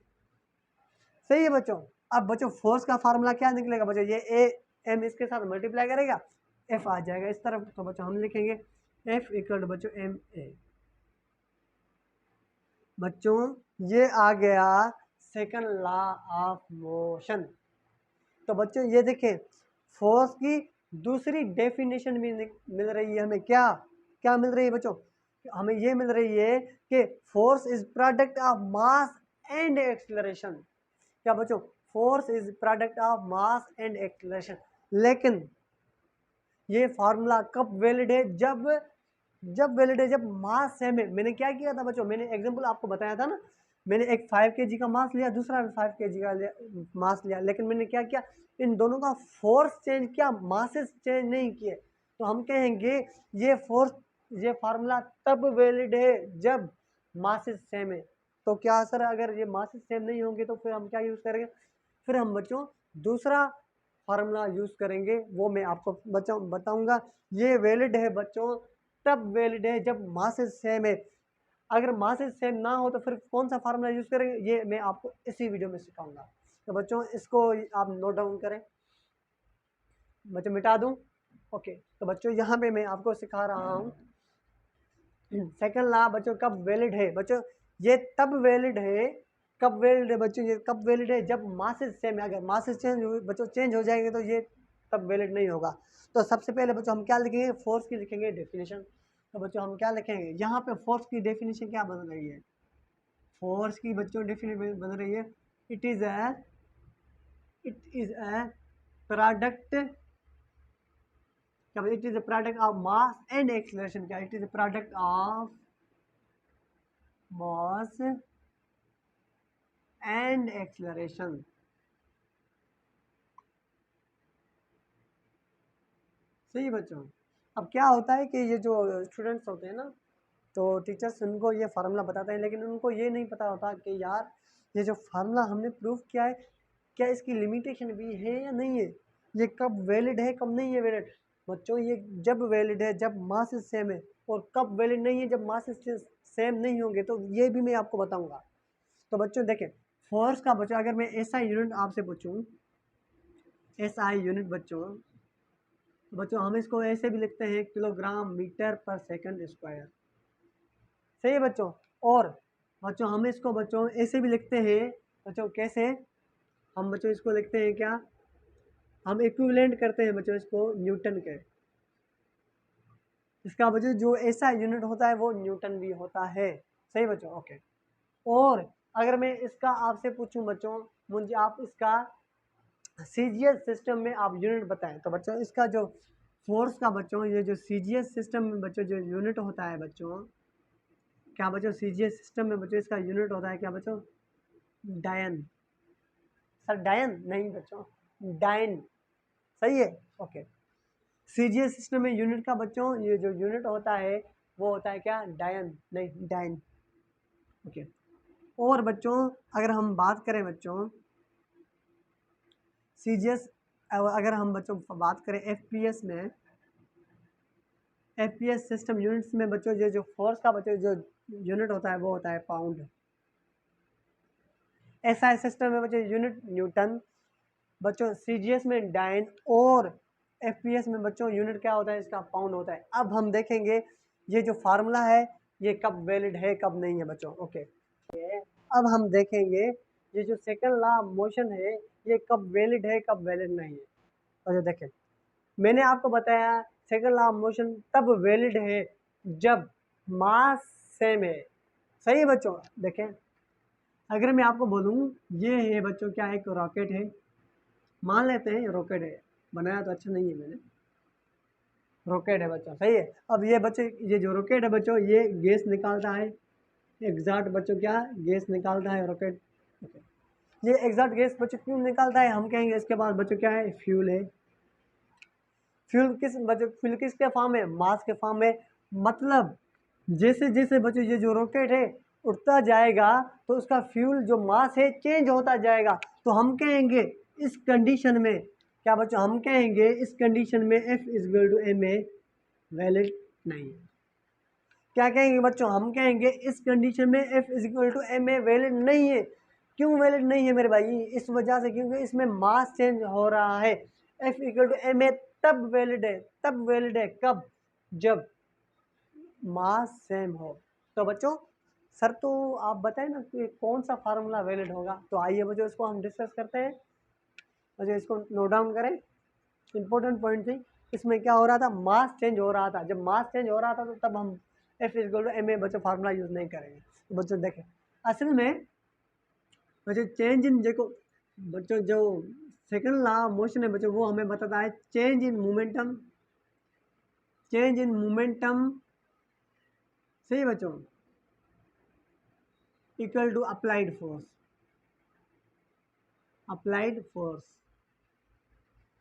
सही है बच्चों। अब बच्चों फोर्स का फार्मूला क्या निकलेगा बच्चों, ये ए एम इसके साथ मल्टीप्लाई करेगा, एफ आ जाएगा इस तरफ, तो बच्चों हम लिखेंगे एफ इक्वल टू बच्चों एम ए। बच्चों ये आ गया सेकंड लॉ ऑफ मोशन। तो बच्चों ये देखें फोर्स की दूसरी डेफिनेशन भी मिल रही है हमें, क्या क्या मिल रही है बच्चों, हमें ये मिल रही है कि force is product of mass and acceleration. क्या बच्चों, force is product of mass and acceleration. लेकिन ये फार्मूला कब वैलिड है, जब वैलिड है जब मास सेम है। मैंने क्या किया था बच्चों, मैंने एग्जांपल आपको बताया था ना, मैंने एक 5 kg का मास लिया, दूसरा 5 kg का मास लिया, लेकिन मैंने क्या किया, इन दोनों का फोर्स चेंज किया, मासेस चेंज नहीं किए। तो हम कहेंगे ये फोर्स, ये फार्मूला तब वैलिड है जब मासेस सेम है। तो क्या सर अगर ये मासेस सेम नहीं होंगे तो फिर हम क्या यूज़ करेंगे, फिर हम बच्चों दूसरा फार्मूला यूज़ करेंगे, वो मैं आपको बच्चों बताऊंगा। ये वैलिड है बच्चों तब वैलिड है जब मासेस सेम है। अगर मासेस सेम ना हो तो फिर कौन सा फार्मूला यूज़ करेंगे, ये मैं आपको इसी वीडियो में सिखाऊंगा। तो बच्चों इसको आप नोट डाउन करें, बच्चों मिटा दूं, ओके। तो बच्चों यहाँ पे मैं आपको सिखा रहा हूँ सेकंड लॉ बच्चों कब वैलिड है, बच्चों ये तब वैलिड है, कब वैलिड है बच्चों, ये कब वैलिड है जब मासेस सेम है। अगर मासेस चेंज बच्चों चेंज हो जाएंगे तो ये तब वैलिड नहीं होगा। तो सबसे पहले बच्चों हम क्या लिखेंगे, फोर्स की लिखेंगे डेफिनेशन। तो बच्चों हम क्या लिखेंगे, यहाँ पे फोर्स की डेफिनेशन क्या बन रही है, फोर्स की बच्चों डेफिनेशन बन रही है, इट इज अ प्रोडक्ट, क्या, it is a product of mass and acceleration. क्या, it is a product of mass and acceleration. सही बच्चों। अब क्या होता है कि ये जो स्टूडेंट्स होते हैं ना, तो टीचर्स उनको ये फार्मूला बताते हैं, लेकिन उनको ये नहीं पता होता कि यार ये जो फार्मूला हमने प्रूव किया है, क्या इसकी लिमिटेशन भी है या नहीं है, ये कब वैलिड है कब नहीं है वैलिड। बच्चों ये जब वैलिड है जब मासेस सेम है, और कब वैलिड नहीं है जब मासेस सेम नहीं होंगे, तो ये भी मैं आपको बताऊंगा। तो बच्चों देखें फोर्स का बच्चों अगर मैं एसआई यूनिट आपसे पूछूं, एसआई यूनिट बच्चों, तो बच्चों हम इसको ऐसे भी लिखते हैं किलोग्राम मीटर पर सेकंड स्क्वायर, सही है बच्चों। और बच्चों हम इसको बच्चों ऐसे भी लिखते हैं बच्चों, कैसे, हम बच्चों इसको लिखते हैं क्या, हम इक्विवेलेंट करते हैं बच्चों इसको न्यूटन के। इसका बच्चों जो ऐसा यूनिट होता है वो न्यूटन भी होता है, सही बच्चों, ओके। और अगर मैं इसका आपसे पूछूं बच्चों, मुझे आप इसका सीजीएस सिस्टम में आप यूनिट बताएं, तो बच्चों इसका जो फोर्स का बच्चों, ये जो सीजीएस सिस्टम में बच्चों जो यूनिट होता है बच्चों, क्या बच्चों सीजीएस सिस्टम में बच्चों इसका यूनिट होता है क्या बच्चों, डायन। सर डायन नहीं बच्चों, डायन, सही है, ओके। सीजीएस सिस्टम में यूनिट का बच्चों ये जो यूनिट होता है वो होता है क्या, डायन, नहीं डायन, ओके। और बच्चों अगर हम बात करें बच्चों सीजीएस, अगर हम बच्चों बात करें एफपीएस में, एफपीएस सिस्टम यूनिट्स में बच्चों ये जो फोर्स का बच्चों जो यूनिट होता है वो होता है पाउंड। एसआई सिस्टम में बच्चों यूनिट न्यूटन, बच्चों सीजीएस में डाइन, और एफपीएस में बच्चों यूनिट क्या होता है इसका, पाउंड होता है। अब हम देखेंगे ये जो फार्मूला है ये कब वैलिड है कब नहीं है बच्चों, ओके। अब हम देखेंगे ये जो सेकंड लॉ ऑफ मोशन है ये कब वैलिड है कब वैलिड नहीं है। और देखें मैंने आपको बताया सेकंड लॉ ऑफ मोशन तब वैलिड है जब मास सेम है, सही है बच्चों। देखें अगर मैं आपको बोलूँ ये है बच्चों क्या है, एक रॉकेट है, मान लेते हैं रॉकेट है, बनाया तो अच्छा नहीं है मैंने, रॉकेट है बच्चों, सही है। अब ये बच्चे, ये जो रॉकेट है बच्चों, ये गैस निकालता है, एग्जॉस्ट बच्चों क्या गैस निकालता है रॉकेट। ये एग्जॉस्ट गैस बच्चों क्यों निकालता है, हम कहेंगे इसके बाद बच्चों क्या है, फ्यूल है। फ्यूल किस बच्चों, फ्यूल किसके फॉर्म में, मास के फॉर्म में। मतलब जैसे जैसे बच्चों ये जो रॉकेट है उड़ता जाएगा तो उसका फ्यूल जो मास है चेंज होता जाएगा। तो हम कहेंगे इस कंडीशन में क्या बच्चों, हम कहेंगे इस कंडीशन में F is M A valid नहीं है। क्या कहेंगे बच्चों, हम कहेंगे इस कंडीशन में F is M A valid नहीं है। क्यों वैलिड नहीं है मेरे भाई, इस वजह से क्योंकि इसमें मास चेंज हो रहा है। F equal to M A तब वैलिड है, तब वैलिड है कब, जब मास सेम हो। तो बच्चों सर तो आप बताएं ना कि कौन सा फार्मूला वैलिड होगा। तो आइए बच्चों इसको हम डिस्कस करते हैं। बच्चों इसको नोट डाउन करें, इंपॉर्टेंट पॉइंट थी। इसमें क्या हो रहा था, मास चेंज हो रहा था। जब मास चेंज हो रहा था तो तब हम F equal to M A बच्चों फार्मूला यूज़ नहीं करेंगे। तो बच्चों देखें, असल में बच्चों चेंज इन, देखो बच्चों जो सेकंड लॉ मोशन है बच्चों वो हमें बताता है change in momentum, change in momentum, सही बच्चों, equal to applied force, applied force.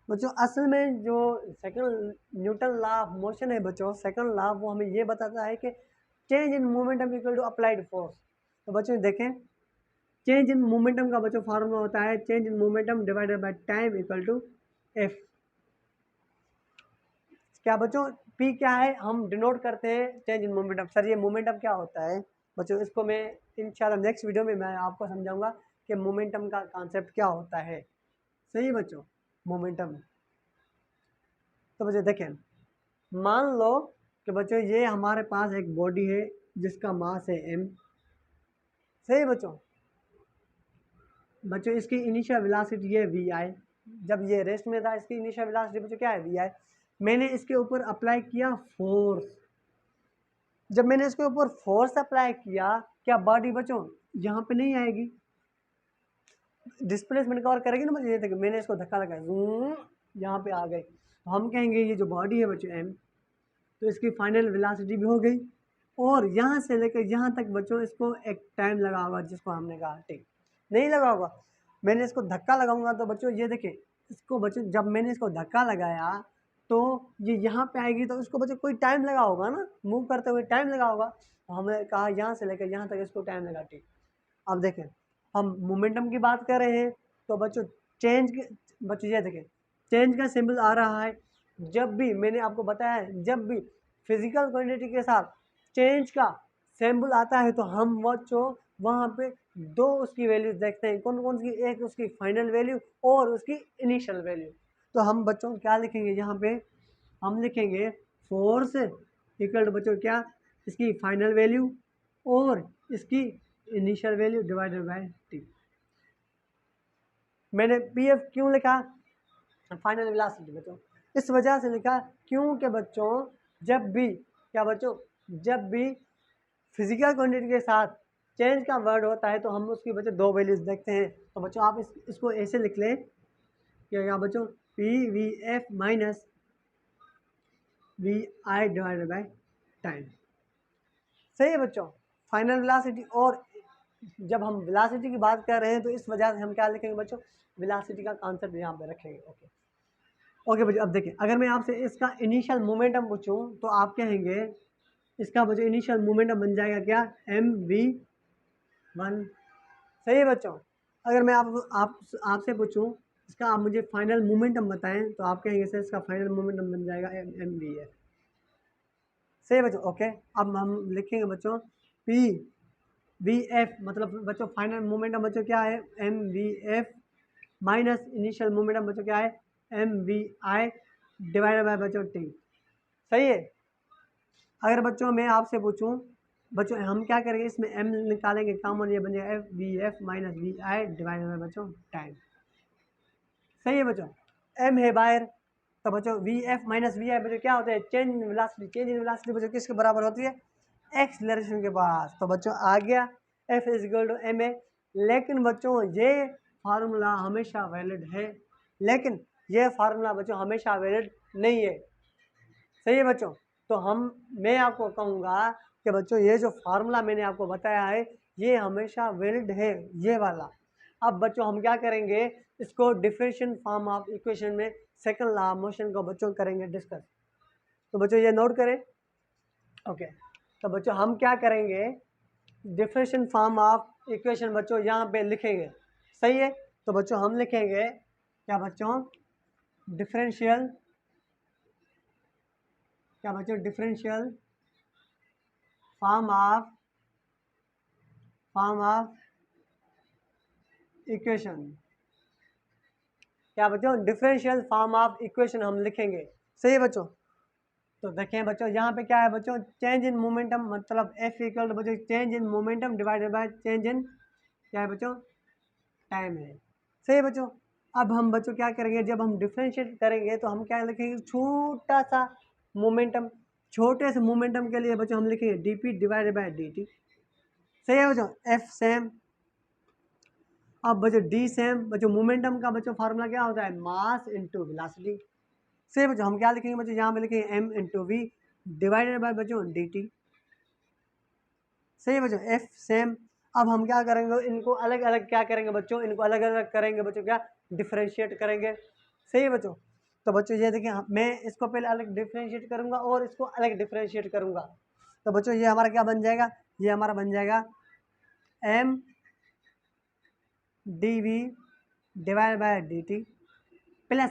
बच्चों असल में जो second Newton law of motion है बच्चों, सेकंड लॉ वो हमें ये बताता है कि change in momentum equal to applied force. तो बच्चों देखें, चेंज इन मोमेंटम का बच्चों फार्मूला होता है change in momentum divided by time equal to F. क्या बच्चों, पी क्या है, हम डिनोट करते हैं चेंज इन मोमेंटम। सर ये मोमेंटम क्या होता है बच्चों, इसको मैं इंशाल्लाह नेक्स्ट वीडियो में मैं आपको समझाऊंगा कि मोमेंटम का कॉन्सेप्ट क्या होता है। सही बच्चों, मोमेंटम। तो बच्चों देखें, मान लो कि बच्चों ये हमारे पास एक बॉडी है जिसका मास है m। सही बच्चों, बच्चों इसकी इनिशियल वेलोसिटी है वी आई। जब ये रेस्ट में था इसकी इनिशियल वेलोसिटी बच्चों क्या है वी आई। मैंने इसके ऊपर अप्लाई किया फोर्स। जब मैंने इसके ऊपर फोर्स अप्लाई किया, क्या बॉडी बच्चों यहाँ पे नहीं आएगी, डिस्प्लेसमेंट कवर करेगी ना। मुझे देखो मैंने इसको धक्का लगाया, यहाँ पे आ गई। तो हम कहेंगे ये जो बॉडी है बच्चों m, तो इसकी फाइनल वेलोसिटी भी हो गई। और यहाँ से लेकर यहाँ तक बच्चों इसको एक टाइम लगा होगा जिसको हमने कहा ठीक नहीं लगा होगा। मैंने इसको धक्का लगाऊंगा तो बच्चों ये देखें, इसको बच्चों जब मैंने इसको धक्का लगाया तो ये यहाँ पे आएगी तो इसको बच्चों कोई टाइम लगा होगा ना, मूव करते हुए टाइम लगा होगा। तो हमने कहा यहाँ से लेकर यहाँ तक इसको टाइम लगा ठीक। अब देखें हम मोमेंटम की बात कर रहे हैं तो बच्चों चेंज के, बच्चों ये देखें चेंज का सिंबल आ रहा है। जब भी मैंने आपको बताया है, जब भी फिजिकल क्वांटिटी के साथ चेंज का सिंबल आता है तो हम बच्चों वहाँ पे दो उसकी वैल्यूज देखते हैं। कौन कौन सी, एक उसकी फाइनल वैल्यू और उसकी इनिशियल वैल्यू। तो हम बच्चों क्या लिखेंगे यहाँ पे, हम लिखेंगे फोर्स इक्वल टू बच्चों क्या, इसकी फाइनल वैल्यू और इसकी initial value divided by T. मैंने पी एफ क्यों लिखा, फाइनल वेलोसिटी बच्चों इस वजह से लिखा क्योंकि बच्चों जब भी क्या बच्चों, जब भी फिजिकल क्वांटिटी के साथ चेंज का वर्ड होता है तो हम उसकी बच्चों दो वैल्यूज देखते हैं। तो बच्चों आप इसको ऐसे लिख लें कि क्या बच्चों, P V F minus V I divided by time. सही है बच्चों, फाइनल वेलोसिटी। और जब हम वेलोसिटी की बात कर रहे हैं तो इस वजह से हम क्या लिखेंगे बच्चों, वेलोसिटी का कॉन्सेप्ट यहाँ पे रखेंगे। ओके ओके बच्चों, अब देखिए अगर मैं आपसे इसका इनिशियल मोमेंटम पूछूं तो आप कहेंगे इसका बच्चों इनिशियल मोमेंटम बन जाएगा क्या, एम वी वन। सही है बच्चों, अगर मैं आपसे पूछूं इसका आप मुझे फाइनल मोमेंटम बताएं तो आप कहेंगे सर इसका फाइनल मोमेंटम बन जाएगा एम वी एफ। सही है बच्चों, ओके। अब हम लिखेंगे बच्चों पी वी एफ, मतलब बच्चों फाइनल मोमेंटम बच्चों क्या है, M V F minus initial momentum बच्चों क्या है, M V I divided by बच्चों टी। सही है। अगर बच्चों मैं आपसे पूछूं बच्चों हम क्या करेंगे, इसमें एम निकालेंगे कॉमन, ये बन जाएगा F V F minus V I divided by बच्चों टाइम। सही है बच्चों, एम है बाहर तो बच्चों V F minus V I बच्चों क्या होता है, change in velocity. Change in velocity बच्चों किसके बराबर होती है, एक्सीलरेशन के पास। तो बच्चों आ गया F is equal to M A. लेकिन बच्चों ये फार्मूला हमेशा वैलिड है, लेकिन ये फार्मूला बच्चों हमेशा वैलिड नहीं है। सही है बच्चों। तो मैं आपको कहूँगा कि बच्चों ये जो फार्मूला मैंने आपको बताया है ये हमेशा वैलिड है, ये वाला। अब बच्चों हम क्या करेंगे, इसको डिफरेंशियल फॉर्म ऑफ इक्वेशन में सेकंड लॉ ऑफ मोशन को बच्चों करेंगे डिस्कस। तो बच्चों ये नोट करें। ओके, तो बच्चों हम क्या करेंगे, डिफरेंशियल फॉर्म ऑफ इक्वेशन बच्चों यहाँ पे लिखेंगे। सही है, तो बच्चों हम लिखेंगे क्या बच्चों, डिफरेंशियल, क्या बच्चों, डिफरेंशियल फॉर्म ऑफ इक्वेशन, क्या बच्चों, डिफरेंशियल फॉर्म ऑफ इक्वेशन हम लिखेंगे। सही है बच्चों। तो देखें बच्चों यहाँ पे क्या है बच्चों, चेंज इन मोमेंटम, मतलब एफ इक्वल टू बच्चों change in momentum divided by change इन, क्या है बच्चों, टाइम है। सही है बच्चों। अब हम बच्चों क्या करेंगे, जब हम डिफरेंशिएट करेंगे तो हम क्या लिखेंगे, छोटा सा मोमेंटम, छोटे से मोमेंटम के लिए बच्चों हम लिखेंगे D P divided by D T. सही है बच्चों, एफ सेम। अब बच्चों डी सेम, बच्चों मोमेंटम का बच्चों फार्मूला क्या होता है, मास इनटू वेलोसिटी। सही बच्चों, हम क्या लिखेंगे बच्चों, यहाँ पे लिखेंगे M into V divided by बच्चों डी टी। सही है बच्चों, एफ सेम। अब हम क्या करेंगे, इनको अलग अलग क्या करेंगे बच्चों, इनको अलग अलग करेंगे बच्चों, क्या डिफ्रेंशिएट करेंगे। सही है बच्चों। तो बच्चों ये देखिए, मैं इसको पहले अलग डिफ्रेंशिएट करूंगा और इसको अलग डिफ्रेंशिएट करूंगा। तो बच्चों ये हमारा क्या बन जाएगा, ये हमारा बन जाएगा M D V divide by D T plus,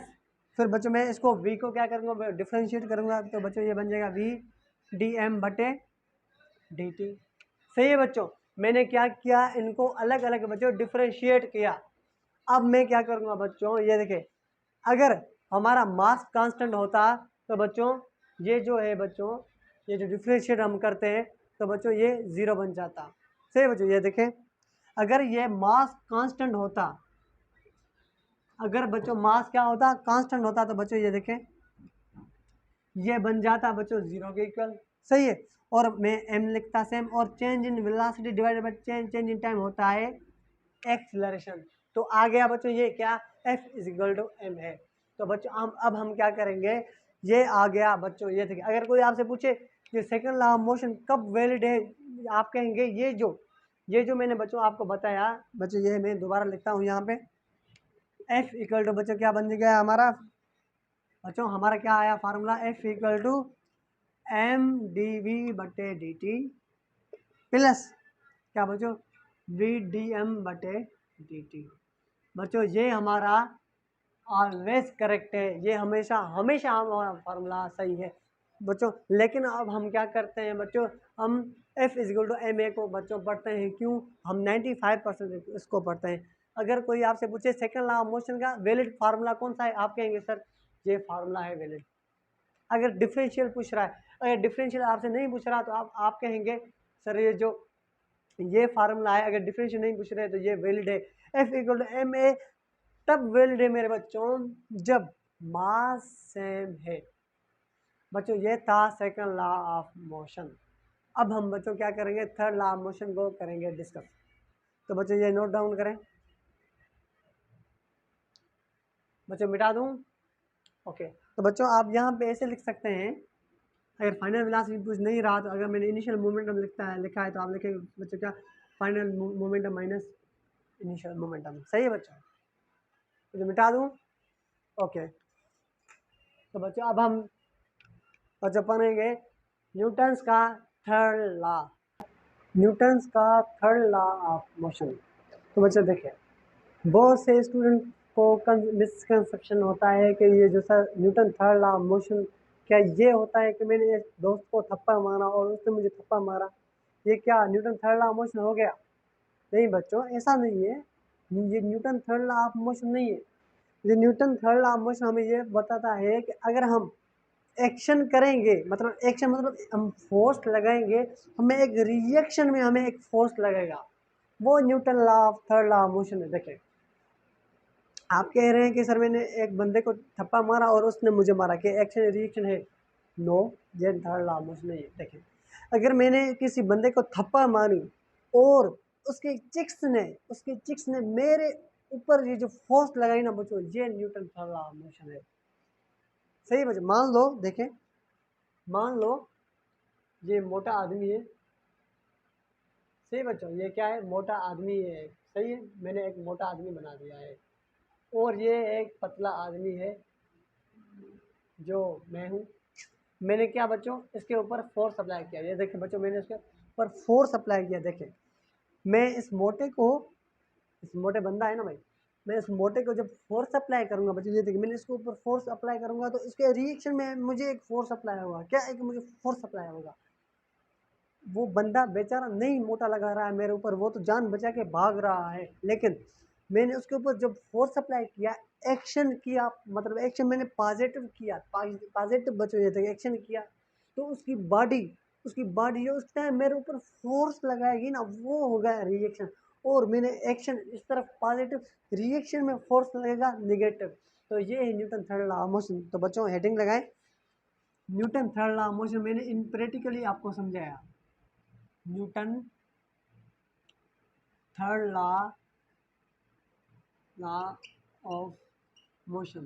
फिर बच्चों मैं इसको v को क्या करूँगा, डिफ्रेंशिएट करूँगा। तो बच्चों ये बन जाएगा v डी एम बटे डी टी। सही है बच्चों, मैंने क्या किया, इनको अलग अलग बच्चों डिफ्रेंशिएट किया। अब मैं क्या करूँगा बच्चों, ये देखिए, अगर हमारा मास कांस्टेंट होता तो बच्चों ये जो है बच्चों, ये जो डिफ्रेंशिएट हम करते हैं तो बच्चों ये ज़ीरो बन जाता। सही बच्चों, ये देखें, अगर ये मास कांस्टेंट होता, अगर बच्चों मास क्या होता, कांस्टेंट होता, तो बच्चों ये देखें, ये बन जाता बच्चों जीरो के इक्वल। सही है, और मैं एम लिखता सेम, और change in velocity divided by change in time होता है एक्सीलरेशन। तो आ गया बच्चों ये क्या, F is equal to M है। तो बच्चों अब हम क्या करेंगे, ये आ गया बच्चों, ये देखिए, अगर कोई आपसे पूछे कि सेकंड लॉ ऑफ मोशन कब वैलिड है, आप कहेंगे ये जो मैंने बच्चों आपको बताया। बच्चों ये मैं दोबारा लिखता हूँ यहाँ पे, एफ इक्वल टू बच्चों क्या बन गया हमारा, बच्चों हमारा क्या आया formula, F equal to M D V बटे डी टी प्लस क्या बच्चों, वी डी एम बटे डी टी। बच्चों ये हमारा ऑलवेज करेक्ट है, ये हमेशा हमेशा हमारा फार्मूला सही है बच्चों। लेकिन अब हम क्या करते हैं बच्चों, हम F is equal to M A को बच्चों पढ़ते हैं, क्यों, हम 95% इसको पढ़ते हैं। अगर कोई आपसे पूछे सेकंड लॉ ऑफ मोशन का वैलिड फार्मूला कौन सा है, आप कहेंगे सर ये फार्मूला है वैलिड। अगर डिफरेंशियल पूछ रहा है, अगर डिफरेंशियल आपसे नहीं पूछ रहा तो आप कहेंगे सर ये फार्मूला है, अगर डिफरेंशियल नहीं पूछ रहे तो ये वैलिड है। F equal to M A तब वैलिड है मेरे बच्चों जब मास सेम है। बच्चों ये था सेकंड लॉ ऑफ मोशन। अब हम बच्चों क्या करेंगे, थर्ड लॉ ऑफ मोशन को करेंगे डिस्कस। तो बच्चों ये नोट डाउन करें, बच्चों मिटा दूं। ओके, तो बच्चों आप यहाँ पे ऐसे लिख सकते हैं, अगर फाइनल वेलोसिटी पूछ नहीं रहा तो अगर मैंने इनिशियल मोमेंटम लिखा है तो आप लिखेंगे बच्चों क्या, final momentum minus initial momentum. सही है बच्चों, तो मिटा दूं। ओके, तो बच्चों अब हम बच्चों पढ़ेंगे न्यूटन्स का थर्ड लॉ, न्यूटन्स का थर्ड लॉ ऑफ मोशन। तो बच्चों देखिए, बहुत से स्टूडेंट को मिसकंसेप्शन होता है कि ये जो sir Newton third law of motion, क्या ये होता है कि मैंने एक दोस्त को थप्पड़ मारा और उसने मुझे थप्पड़ मारा, ये क्या Newton third law of motion हो गया? नहीं बच्चों, ऐसा नहीं है, ये Newton third law of motion नहीं है। ये Newton third law of motion हमें ये बताता है कि अगर हम एक्शन करेंगे, मतलब एक्शन मतलब हम फोर्स लगाएंगे, हमें एक रिएक्शन में हमें एक फोर्स लगेगा, वो Newton law of third law of motion है। देखें, आप कह रहे हैं कि सर मैंने एक बंदे को थप्पा मारा और उसने मुझे मारा, कि एक्शन रिएक्शन है? नो, ये थर्ड लॉ ऑफ मोशन नहीं है। देखें, अगर मैंने किसी बंदे को थप्पा मारी और उसके चिक्स ने मेरे ऊपर ये जो फोर्स लगाई ना बच्चों, ये Newton third law of motion है। सही बच्चों, मान लो देखें, मान लो ये मोटा आदमी है, सही बच्चों, ये क्या है, मोटा आदमी है, सही है, मैंने एक मोटा आदमी बना दिया है, और ये एक पतला आदमी है जो मैं हूँ। मैंने क्या बच्चों इसके ऊपर फोर्स अप्लाई किया, ये देखिए बच्चों मैंने इसके ऊपर फोर्स अप्लाई किया। देखिए मैं इस मोटे को, इस मोटे बंदा है ना भाई, मैं इस मोटे को जब फोर्स अप्लाई करूंगा बच्चों, ये देखिए मैंने इसके ऊपर फोर्स अप्लाई करूंगा तो इसके रिएक्शन में मुझे एक फोर्स अप्लाई होगा, क्या है कि मुझे फोर्स अप्लाई होगा। वो बंदा बेचारा नहीं मोटा लगा रहा है मेरे ऊपर, वो तो जान बचा के भाग रहा है, लेकिन मैंने उसके ऊपर जब फोर्स अप्लाई किया, एक्शन किया, मतलब एक्शन मैंने पॉजिटिव किया, पॉजिटिव बच्चों ये थे एक्शन किया, तो उसकी बॉडी जो उस टाइम मेरे ऊपर फोर्स लगाएगी ना, वो होगा रिएक्शन। और मैंने एक्शन इस तरफ पॉजिटिव, रिएक्शन में फोर्स लगेगा निगेटिव। तो ये है Newton third law of motion. तो बच्चों हेडिंग लगाएं, Newton third law of motion, मैंने इन प्रैक्टिकली आपको समझाया। Newton third law of motion,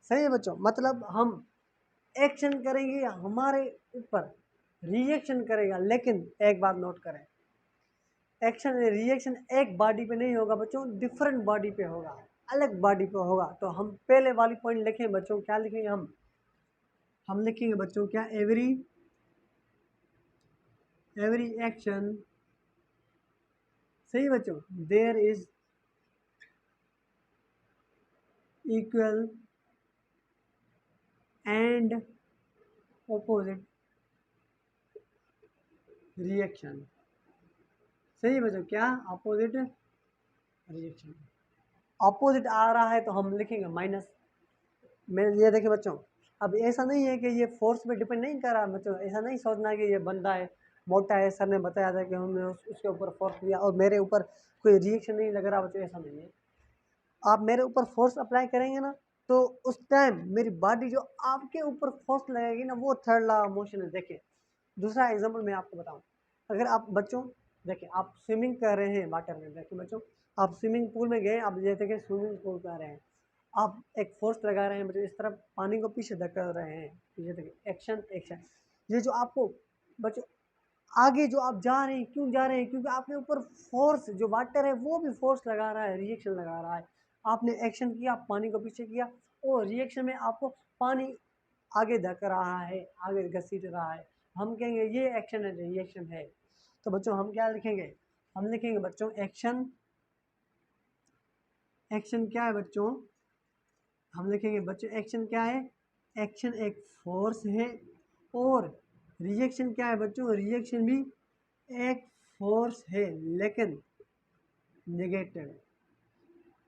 सही है बच्चों, मतलब हम एक्शन करेंगे हमारे ऊपर रिएक्शन करेगा, लेकिन एक बात नोट करें, एक्शन रिएक्शन एक बॉडी पे नहीं होगा बच्चों, डिफरेंट बॉडी पे होगा, अलग बॉडी पे होगा। तो हम पहले वाली पॉइंट लिखें बच्चों, क्या लिखेंगे हम लिखेंगे बच्चों क्या, एवरी एक्शन, सही बच्चों, there is equal and opposite reaction, सही बच्चों, क्या अपोजिट रिएक्शन, अपोजिट आ रहा है तो हम लिखेंगे माइनस। मैं ये देखिए बच्चों, अब ऐसा नहीं है कि ये फोर्स पे डिपेंड नहीं कर रहा बच्चों, ऐसा नहीं सोचना कि ये बंदा है मोटा है, सर ने बताया था कि हमने उसके ऊपर फोर्स दिया और मेरे ऊपर कोई रिएक्शन नहीं लग रहा बच्चों, ऐसा नहीं है। आप मेरे ऊपर फोर्स अप्लाई करेंगे ना, तो उस टाइम मेरी बॉडी जो आपके ऊपर फोर्स लगेगी ना, वो थर्ड लॉ ऑफ मोशन है। देखिए दूसरा एग्जाम्पल मैं आपको बताऊं, अगर आप बच्चों देखिए आप स्विमिंग कर रहे हैं वाटर में, देखिए बच्चों आप स्विमिंग पूल में गए, आप जैसे कि स्विमिंग पूल कर रहे हैं, आप एक फोर्स लगा रहे हैं बच्चों, इस तरफ पानी को पीछे धकेल रहे हैं, ये देखिए एक्शन एक्शन, ये जो आपको बच्चों आगे जो आप जा रहे हैं, क्यों जा रहे हैं, क्योंकि आपके ऊपर फोर्स जो वाटर है वो भी फोर्स लगा रहा है, रिएक्शन लगा रहा है। आपने एक्शन किया, पानी को पीछे किया, और रिएक्शन में आपको पानी आगे धक रहा है, आगे घसीट रहा है, हम कहेंगे ये एक्शन है, रिएक्शन है। तो बच्चों हम क्या लिखेंगे, हम लिखेंगे बच्चों एक्शन, एक्शन क्या है बच्चों, हम लिखेंगे बच्चों एक्शन क्या है, एक्शन एक फोर्स है, और रिएक्शन क्या है बच्चों, रिएक्शन भी एक फोर्स है, लेकिन नेगेटिव,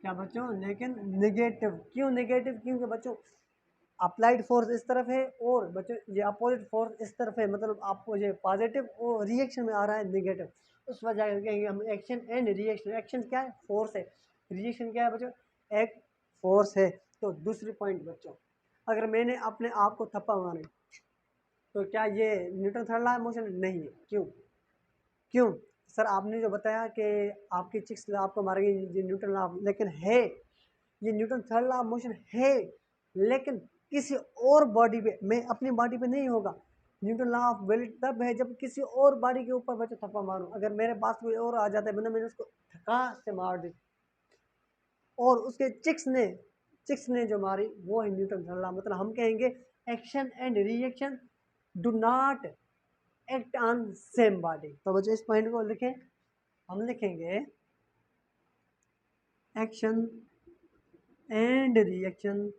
क्या बच्चों, लेकिन नेगेटिव, क्यों नेगेटिव, क्योंकि बच्चों अप्लाइड फोर्स इस तरफ है और बच्चों ये अपोजिट फोर्स इस तरफ है, मतलब आपको ये पॉजिटिव और रिएक्शन में आ रहा है नेगेटिव, उस वजह से कहेंगे हम एक्शन एंड रिएक्शन। एक्शन क्या है, फोर्स है, रिएक्शन क्या है बच्चों, एक फोर्स है। तो दूसरी पॉइंट बच्चों, अगर मैंने अपने आप को थप्पा मारे तो क्या ये Newton third law of motion नहीं है, क्यों, क्यों सर, आपने जो बताया कि आपकी चिक्स आपको मारेगी, ये न्यूटन लॉ, लेकिन है, ये Newton third law of motion है, लेकिन किसी और बॉडी पे, मैं अपनी बॉडी पे नहीं होगा। न्यूटन लॉ ऑफ ग्रेविटी तब है जब किसी और बॉडी के ऊपर बच्चे थप्पा मारूं, अगर मेरे पास कोई और आ जाता है बंदा, मैंने उसको थका से मार दी, और उसके चिक्स ने जो मारी वो है न्यूटन थर्ड लॉ, मतलब हम कहेंगे action and reaction do not act on same body. तो बच्चों इस पॉइंट को लिखें, हम लिखेंगे एक्शन एंड रिएक्शन,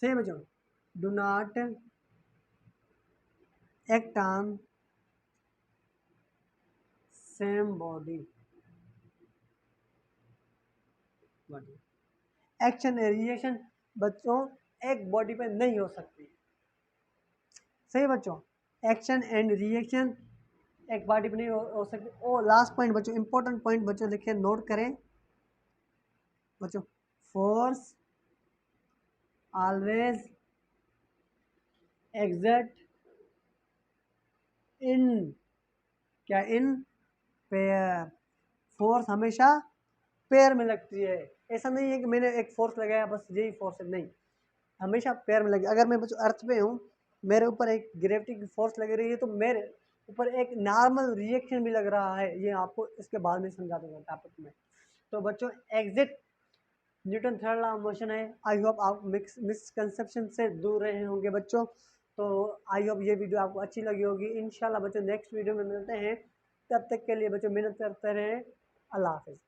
सही बच्चों, do not act on same body, action and reaction बच्चों एक बॉडी पे नहीं हो सकती, सही बच्चों, एक्शन एंड रिएक्शन एक बॉडी पे नहीं हो सकती। और लास्ट पॉइंट बच्चों, इंपॉर्टेंट पॉइंट बच्चों लिखे, नोट करें बच्चों, फोर्स ऑलवेज एग्जर्ट इन, क्या इन पेयर, फोर्स हमेशा पैर में लगती है। ऐसा नहीं है कि मैंने एक फोर्स लगाया बस यही फोर्स है, नहीं, हमेशा पैर में लगे। अगर मैं बच्चों अर्थ पे हूँ, मेरे ऊपर एक ग्रेविटी की फोर्स लग रही है, तो मेरे ऊपर एक नॉर्मल रिएक्शन भी लग रहा है। ये आपको इसके बाद में समझा दूंगा टॉपिक में। तो बच्चों एग्जिट Newton third law of motion है। आई होप आप मिसकंसेप्शन से दूर रहे होंगे बच्चों। तो आई होप ये वीडियो आपको अच्छी लगी होगी। इंशाल्लाह बच्चों नेक्स्ट वीडियो में मिलते हैं, तब तक के लिए बच्चों मेहनत करते रहें। अल्लाह हाफिज़।